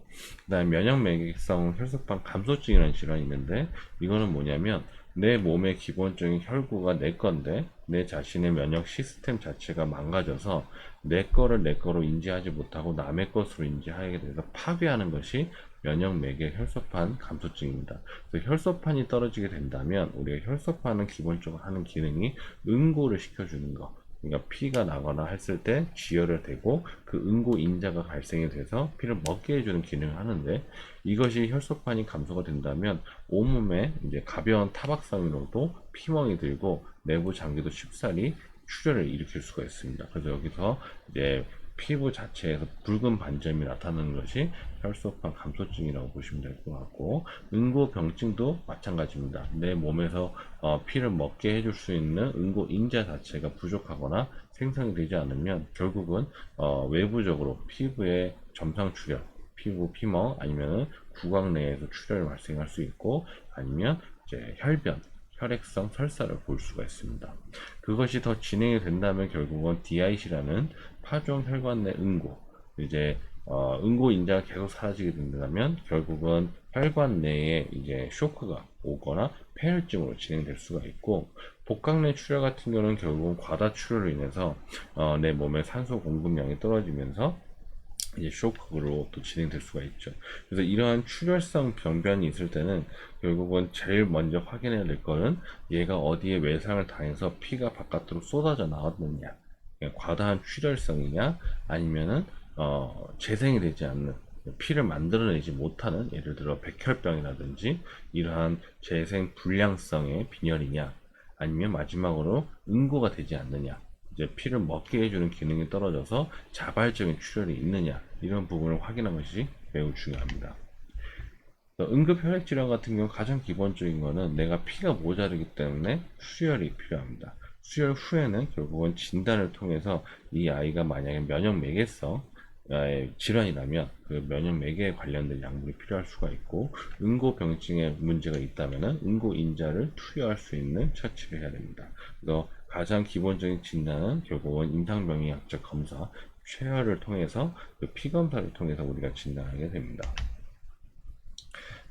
그 다음에 면역매개성 혈소판 감소증이라는 질환이 있는데, 이거는 뭐냐면 내 몸의 기본적인 혈구가 내 건데 내 자신의 면역 시스템 자체가 망가져서 내 거를 내 거로 인지하지 못하고 남의 것으로 인지하게 돼서 파괴하는 것이 면역매개 혈소판 감소증입니다. 그래서 혈소판이 떨어지게 된다면, 우리가 혈소판은 기본적으로 하는 기능이 응고를 시켜주는 거, 그러니까 피가 나거나 했을 때 지혈을 되고 그 응고 인자가 발생이 돼서 피를 먹게 해주는 기능을 하는데, 이것이 혈소판이 감소가 된다면 온몸에 이제 가벼운 타박상으로도 피멍이 들고 내부 장기도 쉽사리 출혈을 일으킬 수가 있습니다. 그래서 여기서 이제 피부 자체에서 붉은 반점이 나타나는 것이 혈소판 감소증이라고 보시면 될 것 같고, 응고병증도 마찬가지입니다. 내 몸에서 피를 먹게 해줄 수 있는 응고 인자 자체가 부족하거나 생성이 되지 않으면 결국은 외부적으로 피부에 점상 출혈, 피부 피멍, 아니면 구강 내에서 출혈이 발생할 수 있고, 아니면 이제 혈변, 혈액성 설사를 볼 수가 있습니다. 그것이 더 진행이 된다면 결국은 DIC라는 파종 혈관 내 응고, 이제 응고인자가 계속 사라지게 된다면 결국은 혈관 내에 이제 쇼크가 오거나 폐혈증으로 진행될 수가 있고, 복강내 출혈 같은 경우는 결국은 과다 출혈로 인해서 내 몸의 산소 공급량이 떨어지면서 이제 쇼크로 또 진행될 수가 있죠. 그래서 이러한 출혈성 병변이 있을 때는 결국은 제일 먼저 확인해야 될 거는 얘가 어디에 외상을 당해서 피가 바깥으로 쏟아져 나왔느냐, 그러니까 과다한 출혈성이냐, 아니면은 재생이 되지 않는, 피를 만들어내지 못하는, 예를 들어 백혈병이라든지 이러한 재생 불량성의 빈혈이냐, 아니면 마지막으로 응고가 되지 않느냐, 이제 피를 먹게 해주는 기능이 떨어져서 자발적인 출혈이 있느냐, 이런 부분을 확인하는 것이 매우 중요합니다. 응급 혈액 질환 같은 경우 가장 기본적인 거는 내가 피가 모자르기 때문에 수혈이 필요합니다. 수혈 후에는 결국은 진단을 통해서 이 아이가 만약에 면역 매개성 질환이라면 그 면역 매개에 관련된 약물이 필요할 수가 있고, 응고병증에 문제가 있다면 응고인자를 투여할 수 있는 처치를 해야 됩니다. 그래서 가장 기본적인 진단은 결국은 임상병리학적 검사, 폐혈을 통해서 그 피검사를 통해서 우리가 진단하게 됩니다.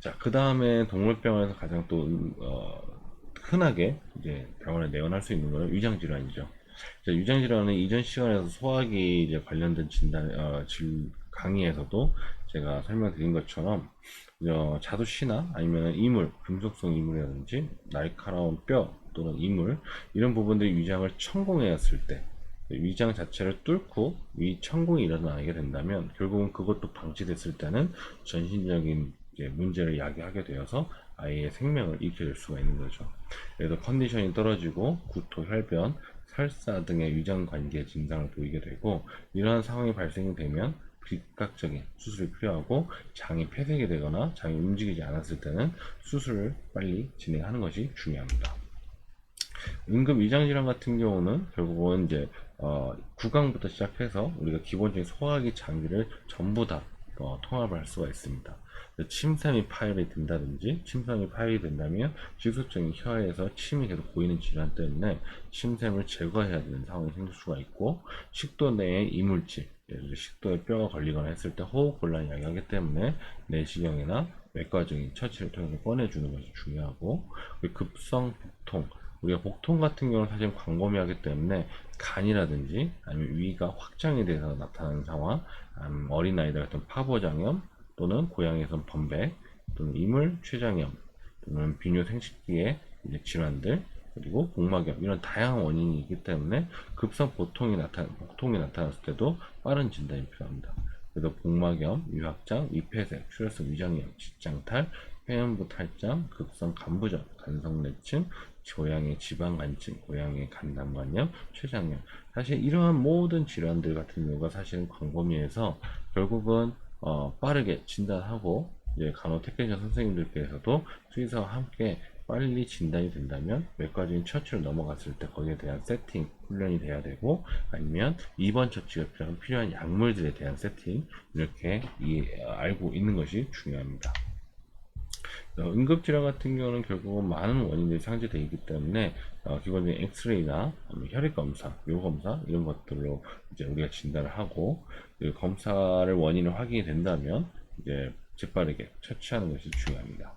자, 그 다음에 동물병원에서 가장 또 흔하게 이제 병원에 내원할 수 있는 거는 위장질환이죠. 위장질환은 이전 시간에서 소화기 이제 관련된 진단 강의에서도 제가 설명드린 것처럼 자두씨나 아니면 이물, 금속성 이물이라든지 날카로운 뼈 또는 이물, 이런 부분들이 위장을 천공했을 때 위장 자체를 뚫고 위 천공이 일어나게 된다면 결국은 그것도 방치됐을 때는 전신적인 문제를 야기하게 되어서 아이의 생명을 잃게 될 수가 있는 거죠. 그래서 컨디션이 떨어지고 구토, 혈변, 설사 등의 위장 관계 증상을 보이게 되고, 이러한 상황이 발생이 되면 즉각적인 수술이 필요하고, 장이 폐색이 되거나 장이 움직이지 않았을 때는 수술을 빨리 진행하는 것이 중요합니다. 응급 위장질환 같은 경우는 결국은 이제 구강부터 시작해서 우리가 기본적인 소화기 장기를 전부 다 통합을 할 수가 있습니다. 침샘이 파열이 된다든지, 침샘이 파열이 된다면 지속적인 혀에서 침이 계속 고이는 질환 때문에 침샘을 제거해야 되는 상황이 생길 수가 있고, 식도 내에 이물질, 예를 들어 식도에 뼈가 걸리거나 했을 때 호흡 곤란이 야기하기 때문에 내시경이나 외과적인 처치를 통해서 꺼내주는 것이 중요하고, 급성 복통, 우리가 복통 같은 경우는 사실 광범위하기 때문에 간이라든지 아니면 위가 확장이 돼서 나타나는 상황, 어린아이들 같은 파보장염 또는 고양이에선 범백 또는 이물 췌장염 또는 비뇨 생식기의 질환들, 그리고 복막염, 이런 다양한 원인이 있기 때문에 급성 복통이 나타났을 때도 빠른 진단이 필요합니다. 그래서 복막염, 위확장, 위폐색, 출혈성 위장염, 직장탈, 폐연부 탈장, 급성 간부전, 간성내층, 고양이 지방간증, 고양이 간담관염, 췌장염, 사실 이러한 모든 질환들 같은 경우가 사실은 광범위해서 결국은 빠르게 진단하고, 이제 간호테크니션 선생님들께서도 수의사와 함께 빨리 진단이 된다면 외과적인 처치로 넘어갔을 때 거기에 대한 세팅 훈련이 돼야 되고, 아니면 입원 처치가 필요한 약물들에 대한 세팅, 이렇게 알고 있는 것이 중요합니다. 응급질환 같은 경우는 결국은 많은 원인들이 상쇄되어 있기 때문에 기본적인 엑스레이나 혈액검사, 요검사 이런 것들로 이제 우리가 진단을 하고, 그 검사를 원인을 확인이 된다면 이제 재빠르게 처치하는 것이 중요합니다.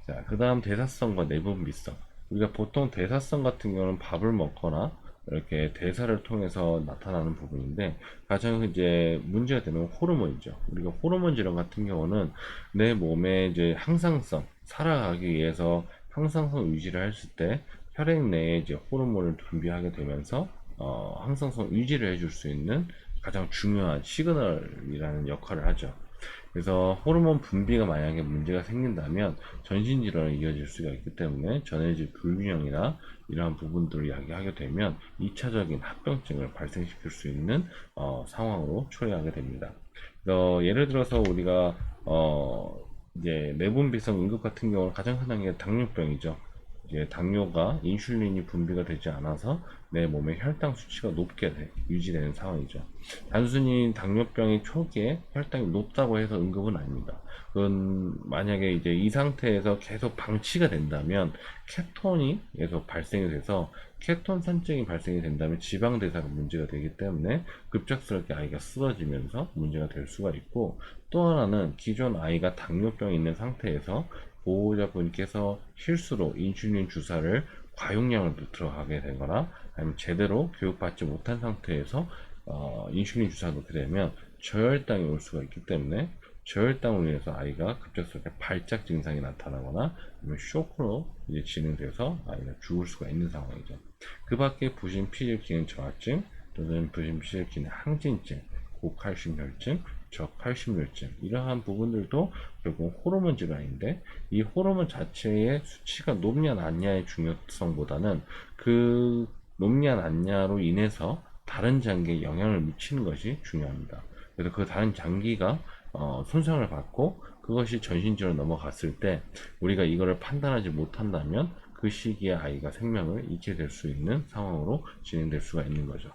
자, 그 다음 대사성과 내분비성. 우리가 보통 대사성 같은 경우는 밥을 먹거나 이렇게 대사를 통해서 나타나는 부분인데, 가장 이제 문제가 되는 호르몬이죠. 우리가 호르몬 질환 같은 경우는 내 몸에 이제 항상성, 살아가기 위해서 항상성 유지를 했을 때 혈액 내에 이제 호르몬을 분비하게 되면서 항상성 유지를 해줄 수 있는 가장 중요한 시그널이라는 역할을 하죠. 그래서 호르몬 분비가 만약에 문제가 생긴다면 전신질환이 이어질 수가 있기 때문에 전해질 불균형이나 이러한 부분들을 야기하게 되면 2차적인 합병증을 발생시킬 수 있는 상황으로 초래하게 됩니다. 그래서 예를 들어서 우리가 이제 내분비성 응급 같은 경우는 가장 흔한 게 당뇨병이죠. 이제 당뇨가 인슐린이 분비가 되지 않아서 내 몸의 혈당 수치가 높게 유지되는 상황이죠. 단순히 당뇨병이 초기에 혈당이 높다고 해서 응급은 아닙니다. 그건 만약에 이제 이 상태에서 계속 방치가 된다면 케톤이 계속 발생이 돼서 케톤 산증이 발생이 된다면 지방 대사가 문제가 되기 때문에 급작스럽게 아이가 쓰러지면서 문제가 될 수가 있고, 또 하나는 기존 아이가 당뇨병이 있는 상태에서 보호자분께서 실수로 인슐린 주사를 과용량을 들어가게 되거나 아니면 제대로 교육받지 못한 상태에서 인슐린 주사를 놓게 되면 저혈당이 올 수가 있기 때문에 저혈당으로 인해서 아이가 급작스럽게 발작 증상이 나타나거나 아니면 쇼크로 이제 진행돼서 아이가 죽을 수가 있는 상황이죠. 그 밖에 부신 피질 기능 저하증 또는 부신 피질 기능 항진증, 고칼슘 혈증, 저칼슘 혈증, 이러한 부분들도 결국 호르몬 질환인데, 이 호르몬 자체의 수치가 높냐 낮냐의 중요성보다는 그 높냐 낮냐로 인해서 다른 장기에 영향을 미치는 것이 중요합니다. 그래서 그 다른 장기가 손상을 받고 그것이 전신주로 넘어갔을 때 우리가 이거를 판단하지 못한다면 그 시기에 아이가 생명을 잃게 될 수 있는 상황으로 진행될 수가 있는 거죠.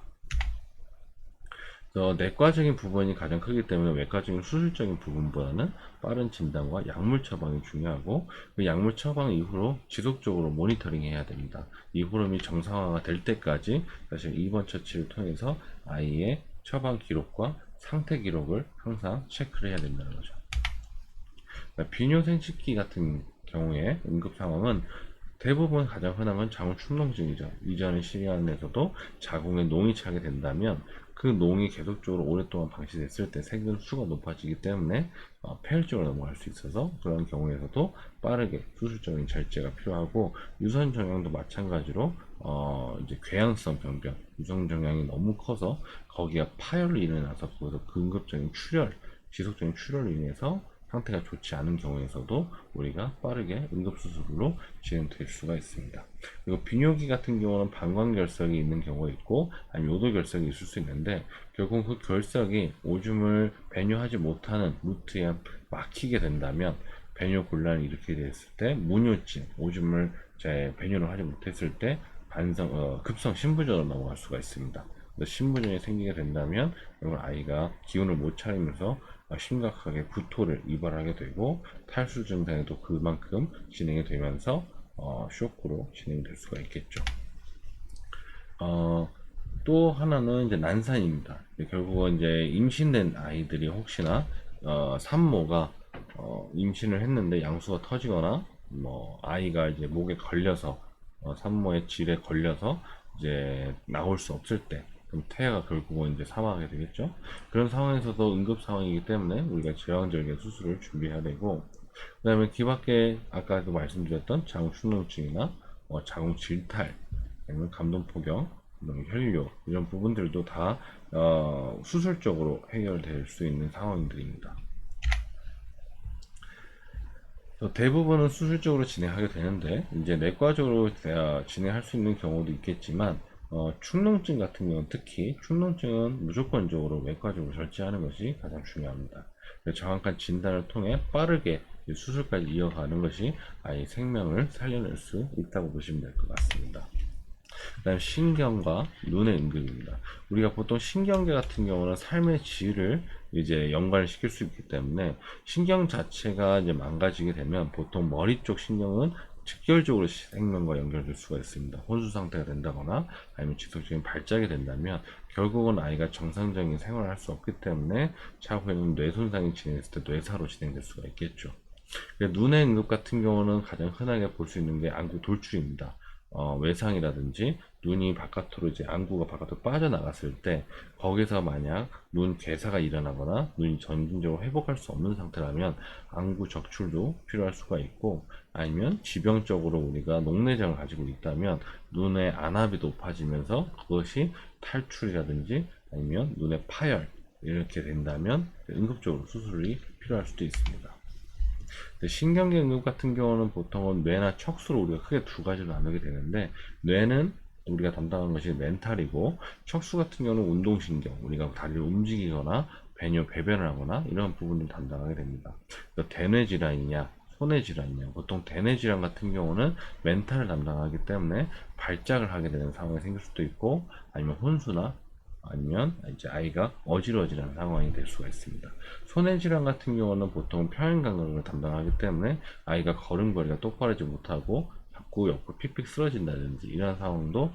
내과적인 부분이 가장 크기 때문에 외과적인 수술적인 부분보다는 빠른 진단과 약물 처방이 중요하고, 그 약물 처방 이후로 지속적으로 모니터링 해야 됩니다. 이 흐름이 정상화가 될 때까지 사실 입원 처치를 통해서 아이의 처방 기록과 상태 기록을 항상 체크를 해야 된다는 거죠. 비뇨생식기 같은 경우에 응급 상황은 대부분 가장 흔한 건 자궁 축농증이죠. 이전의 시간에서도 자궁에 농이 차게 된다면 그 농이 계속적으로 오랫동안 방치됐을 때 세균 수가 높아지기 때문에 폐혈증으로 넘어갈 수 있어서 그런 경우에서도 빠르게 수술적인 절제가 필요하고, 유선 정형도 마찬가지로 이제 궤양성 병변, 유선 정형이 너무 커서 거기가 파열로 일어나서 거기서 응급적인 출혈, 지속적인 출혈로 인해서 상태가 좋지 않은 경우에서도 우리가 빠르게 응급수술로 진행될 수가 있습니다. 그리고 비뇨기 같은 경우는 방광결석이 있는 경우가 있고 아니면 요도결석이 있을 수 있는데, 결국 그 결석이 오줌을 배뇨하지 못하는 루트에 막히게 된다면 배뇨 곤란을 일으키게 됐을 때 무뇨증, 오줌을 배뇨를 하지 못했을 때 급성 신부전으로 넘어갈 수가 있습니다. 신부전이 생기게 된다면 이걸 아이가 기운을 못 차리면서 심각하게 구토를 유발하게 되고 탈수 증상에도 그만큼 진행이 되면서 쇼크로 진행될 수가 있겠죠. 또 하나는 이제 난산입니다. 결국은 이제 임신된 아이들이 혹시나 산모가 임신을 했는데 양수가 터지거나 뭐 아이가 이제 목에 걸려서 산모의 질에 걸려서 이제 나올 수 없을 때, 그럼 태아가 결국은 이제 사망하게 되겠죠. 그런 상황에서도 응급 상황이기 때문에 우리가 제왕절개 수술을 준비해야 되고, 그 다음에 기밖에 아까도 말씀드렸던 자궁 축농증이나 자궁 질탈, 아니면 감동포경, 혈뇨, 이런 부분들도 다 수술적으로 해결될 수 있는 상황들입니다. 대부분은 수술적으로 진행하게 되는데 이제 내과적으로 진행할 수 있는 경우도 있겠지만, 축농증 같은 경우는 특히 축농증은 무조건적으로 외과적으로 절제하는 것이 가장 중요합니다. 정확한 진단을 통해 빠르게 수술까지 이어가는 것이 아이 생명을 살려낼 수 있다고 보시면 될 것 같습니다. 그 다음 신경과 눈의 응급입니다. 우리가 보통 신경계 같은 경우는 삶의 질을 이제 연관을 시킬 수 있기 때문에 신경 자체가 이제 망가지게 되면 보통 머리 쪽 신경은 직결적으로 생명과 연결될 수가 있습니다. 혼수 상태가 된다거나 아니면 지속적인 발작이 된다면 결국은 아이가 정상적인 생활을 할 수 없기 때문에 차후에는 뇌 손상이 진행됐을 때 뇌사로 진행될 수가 있겠죠. 눈의 응급 같은 경우는 가장 흔하게 볼 수 있는 게 안구 돌출입니다. 외상이라든지 눈이 바깥으로 이제 안구가 바깥으로 빠져나갔을 때 거기서 만약 눈 괴사가 일어나거나 눈이 점진적으로 회복할 수 없는 상태라면 안구 적출도 필요할 수가 있고, 아니면 지병적으로 우리가 녹내장을 가지고 있다면 눈의 안압이 높아지면서 그것이 탈출이라든지 아니면 눈의 파열, 이렇게 된다면 응급적으로 수술이 필요할 수도 있습니다. 신경계 응급 같은 경우는 보통은 뇌나 척수로 우리가 크게 두 가지로 나누게 되는데, 뇌는 우리가 담당하는 것이 멘탈이고, 척수 같은 경우는 운동신경, 우리가 다리를 움직이거나 배뇨 배변을 하거나 이런 부분을 담당하게 됩니다. 대뇌 질환이냐 손해 질환이요. 보통 대뇌 질환 같은 경우는 멘탈을 담당하기 때문에 발작을 하게 되는 상황이 생길 수도 있고, 아니면 혼수나 아니면 이제 아이가 어지러지는 상황이 될 수가 있습니다. 손해 질환 같은 경우는 보통 평행 감각을 담당하기 때문에 아이가 걸음걸이가 똑바르지 못하고 자꾸 옆으로 픽픽 쓰러진다든지 이런 상황도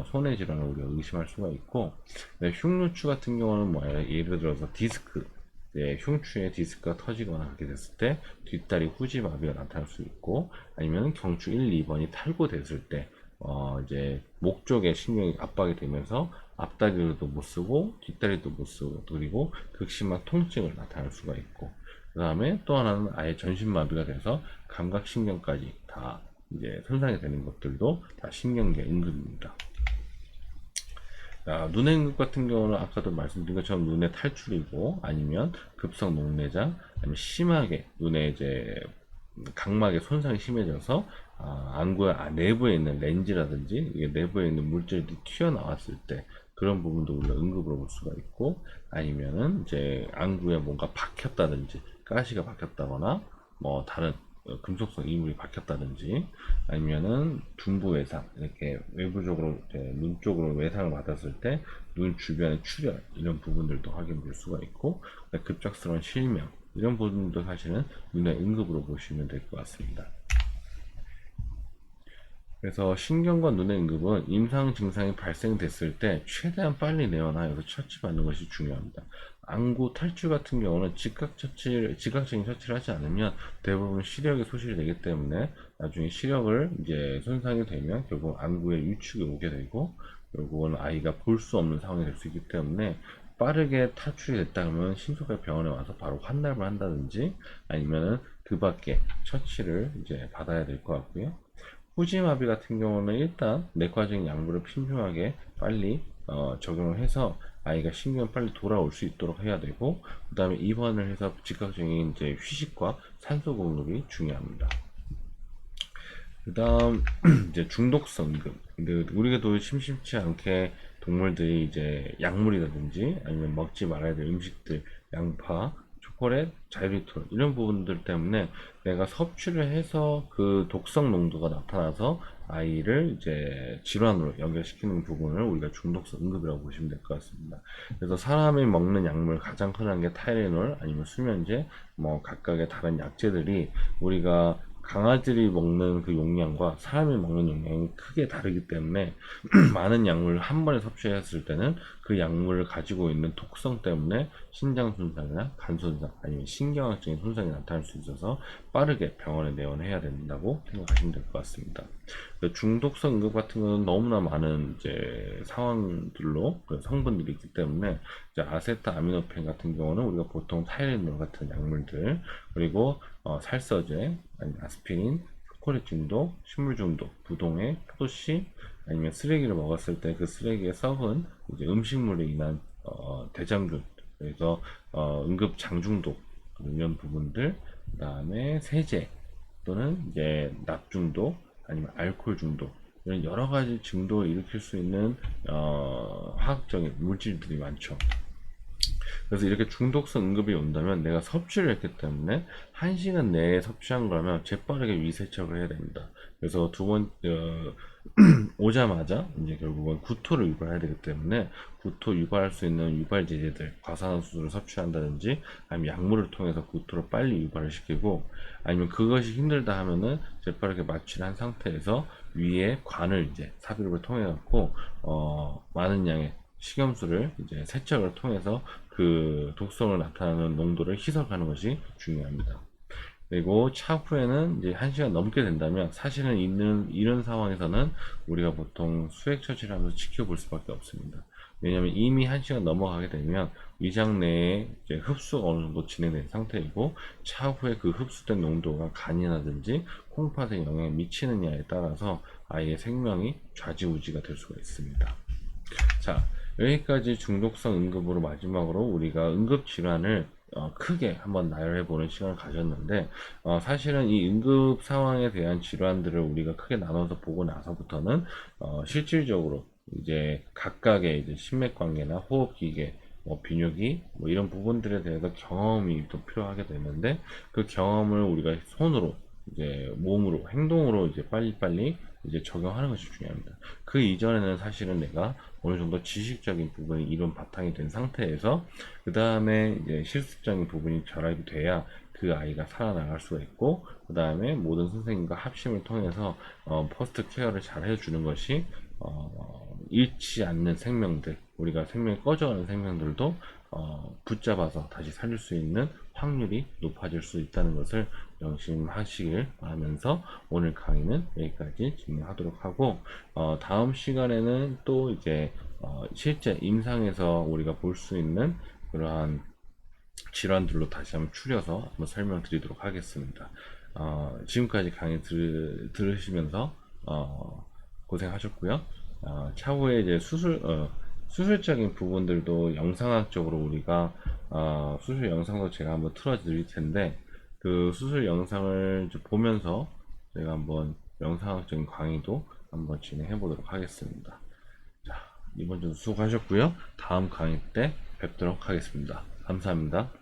손해 질환을 우리가 의심할 수가 있고, 네, 흉노추 같은 경우는 뭐예요? 예를 들어서 디스크, 네, 흉추에 디스크가 터지거나 하게 됐을 때 뒷다리 후지마비가 나타날 수 있고, 아니면 경추 1, 2번이 탈고됐을 때 이제 목 쪽에 신경이 압박이 되면서 앞다리도 못 쓰고 뒷다리도 못 쓰고, 그리고 극심한 통증을 나타낼 수가 있고, 그 다음에 또 하나는 아예 전신마비가 돼서 감각신경까지 다 이제 손상이 되는 것들도 다 신경계 응급입니다. 눈의 응급 같은 경우는 아까도 말씀드린 것처럼 눈의 탈출이고, 아니면 급성 녹내장, 아니면 심하게 눈에 이제 각막의 손상이 심해져서 안구 내부에 있는 렌즈라든지 이게 내부에 있는 물질이 튀어나왔을 때 그런 부분도 우리가 응급으로 볼 수가 있고, 아니면은 이제 안구에 뭔가 박혔다든지 가시가 박혔다거나 뭐 다른 금속성 이물이 박혔다든지, 아니면은 둔부 외상, 이렇게 외부적으로 눈 쪽으로 외상을 받았을 때 눈 주변의 출혈 이런 부분들도 확인될 수가 있고, 급작스러운 실명 이런 부분도 사실은 눈의 응급으로 보시면 될 것 같습니다. 그래서 신경과 눈의 응급은 임상 증상이 발생됐을 때 최대한 빨리 내원하여서 처치받는 것이 중요합니다. 안구 탈출 같은 경우는 즉각적인 처치를 하지 않으면 대부분 시력이 소실이 되기 때문에 나중에 시력을 이제 손상이 되면 결국 안구에 위축이 오게 되고, 결국은 아이가 볼 수 없는 상황이 될 수 있기 때문에 빠르게 탈출이 됐다 그러면 신속하게 병원에 와서 바로 환납을 한다든지, 아니면은 그 밖에 처치를 이제 받아야 될 것 같고요. 후지마비 같은 경우는 일단 내과적인 약물을 신중하게 빨리 적용을 해서 아이가 신경이 빨리 돌아올 수 있도록 해야 되고, 그 다음에 입원을 해서 즉각적인 이제 휴식과 산소 공급이 중요합니다. 그 다음 이제 중독성 등, 근데 우리가 심심치 않게 동물들이 이제 약물이라든지 아니면 먹지 말아야 될 음식들, 양파, 초콜릿, 자일리톨 이런 부분들 때문에 내가 섭취를 해서 그 독성 농도가 나타나서 아이를 이제 질환으로 연결시키는 부분을 우리가 중독성 응급이라고 보시면 될 것 같습니다. 그래서 사람이 먹는 약물 가장 흔한 게 타이레놀, 아니면 수면제, 뭐 각각의 다른 약제들이 우리가 강아지들이 먹는 그 용량과 사람이 먹는 용량이 크게 다르기 때문에 많은 약물을 한 번에 섭취했을 때는 그 약물을 가지고 있는 독성 때문에 신장 손상이나 간 손상, 아니면 신경학적인 손상이 나타날 수 있어서 빠르게 병원에 내원해야 된다고 생각하시면 될 것 같습니다. 중독성 응급 같은 경우는 너무나 많은 이제 상황들로 그 성분들이 있기 때문에 이제 아세트아미노펜 같은 경우는 우리가 보통 타이레놀 같은 약물들, 그리고 살서제, 아니면 아스피린, 초콜릿 중독, 식물 중독, 부동액, 포도씨, 아니면 쓰레기를 먹었을 때 그 쓰레기에 썩은 이제 음식물로 인한 대장균, 그래서 응급 장중독 이런 부분들, 그 다음에 세제 또는 이제 납 중독, 아니면 알코올 중독, 이런 여러 가지 증도를 일으킬 수 있는 화학적인 물질들이 많죠. 그래서 이렇게 중독성 응급이 온다면 내가 섭취를 했기 때문에 1시간 내에 섭취한 거라면 재빠르게 위세척을 해야 됩니다. 그래서 오자마자 이제 결국은 구토를 유발해야 되기 때문에 구토 유발할 수 있는 유발 제제들, 과산화수소를 섭취한다든지, 아니면 약물을 통해서 구토를 빨리 유발을 시키고, 아니면 그것이 힘들다 하면은 재빠르게 마취를 한 상태에서 위에 관을 이제 삽입을 통해 갖고 많은 양의 식염수를 이제 세척을 통해서 그 독성을 나타나는 농도를 희석하는 것이 중요합니다. 그리고 차후에는 이제 1시간 넘게 된다면 사실은 이런 상황에서는 우리가 보통 수액 처치를 하면서 지켜볼 수밖에 없습니다. 왜냐하면 이미 1시간 넘어가게 되면 위장 내에 이제 흡수가 어느 정도 진행된 상태이고, 차후에 그 흡수된 농도가 간이라든지 콩팥에 영향을 미치느냐에 따라서 아이의 생명이 좌지우지가 될 수가 있습니다. 자, 여기까지 중독성 응급으로 마지막으로 우리가 응급질환을 크게 한번 나열해보는 시간을 가졌는데, 사실은 이 응급 상황에 대한 질환들을 우리가 크게 나눠서 보고 나서부터는 실질적으로 이제 각각의 이제 심맥관계나 호흡기계, 비뇨기, 이런 부분들에 대해서 경험이 또 필요하게 되는데, 그 경험을 우리가 손으로, 이제 몸으로, 행동으로 이제 빨리빨리 이제 적용하는 것이 중요합니다. 그 이전에는 사실은 내가 어느 정도 지식적인 부분이 이론 바탕이 된 상태에서 그 다음에 이제 실습적인 부분이 결합이 돼야 그 아이가 살아나갈 수가 있고, 그 다음에 모든 선생님과 합심을 통해서 퍼스트 케어를 잘 해주는 것이 잃지 않는 생명들, 우리가 생명이 꺼져가는 생명들도 붙잡아서 다시 살릴 수 있는 확률이 높아질 수 있다는 것을 명심하시길 바라면서 오늘 강의는 여기까지 진행하도록 하고, 다음 시간에는 또 이제 실제 임상에서 우리가 볼 수 있는 그러한 질환들로 다시 한번 추려서 한번 설명드리도록 하겠습니다. 지금까지 강의 들으시면서 고생하셨고요. 차후에 이제 수술적인 부분들도 영상학적으로 우리가 수술 영상도 제가 한번 틀어드릴 텐데, 그 수술 영상을 이제 보면서 제가 한번 영상학적인 강의도 한번 진행해 보도록 하겠습니다. 자, 이번 주 수고하셨고요. 다음 강의 때 뵙도록 하겠습니다. 감사합니다.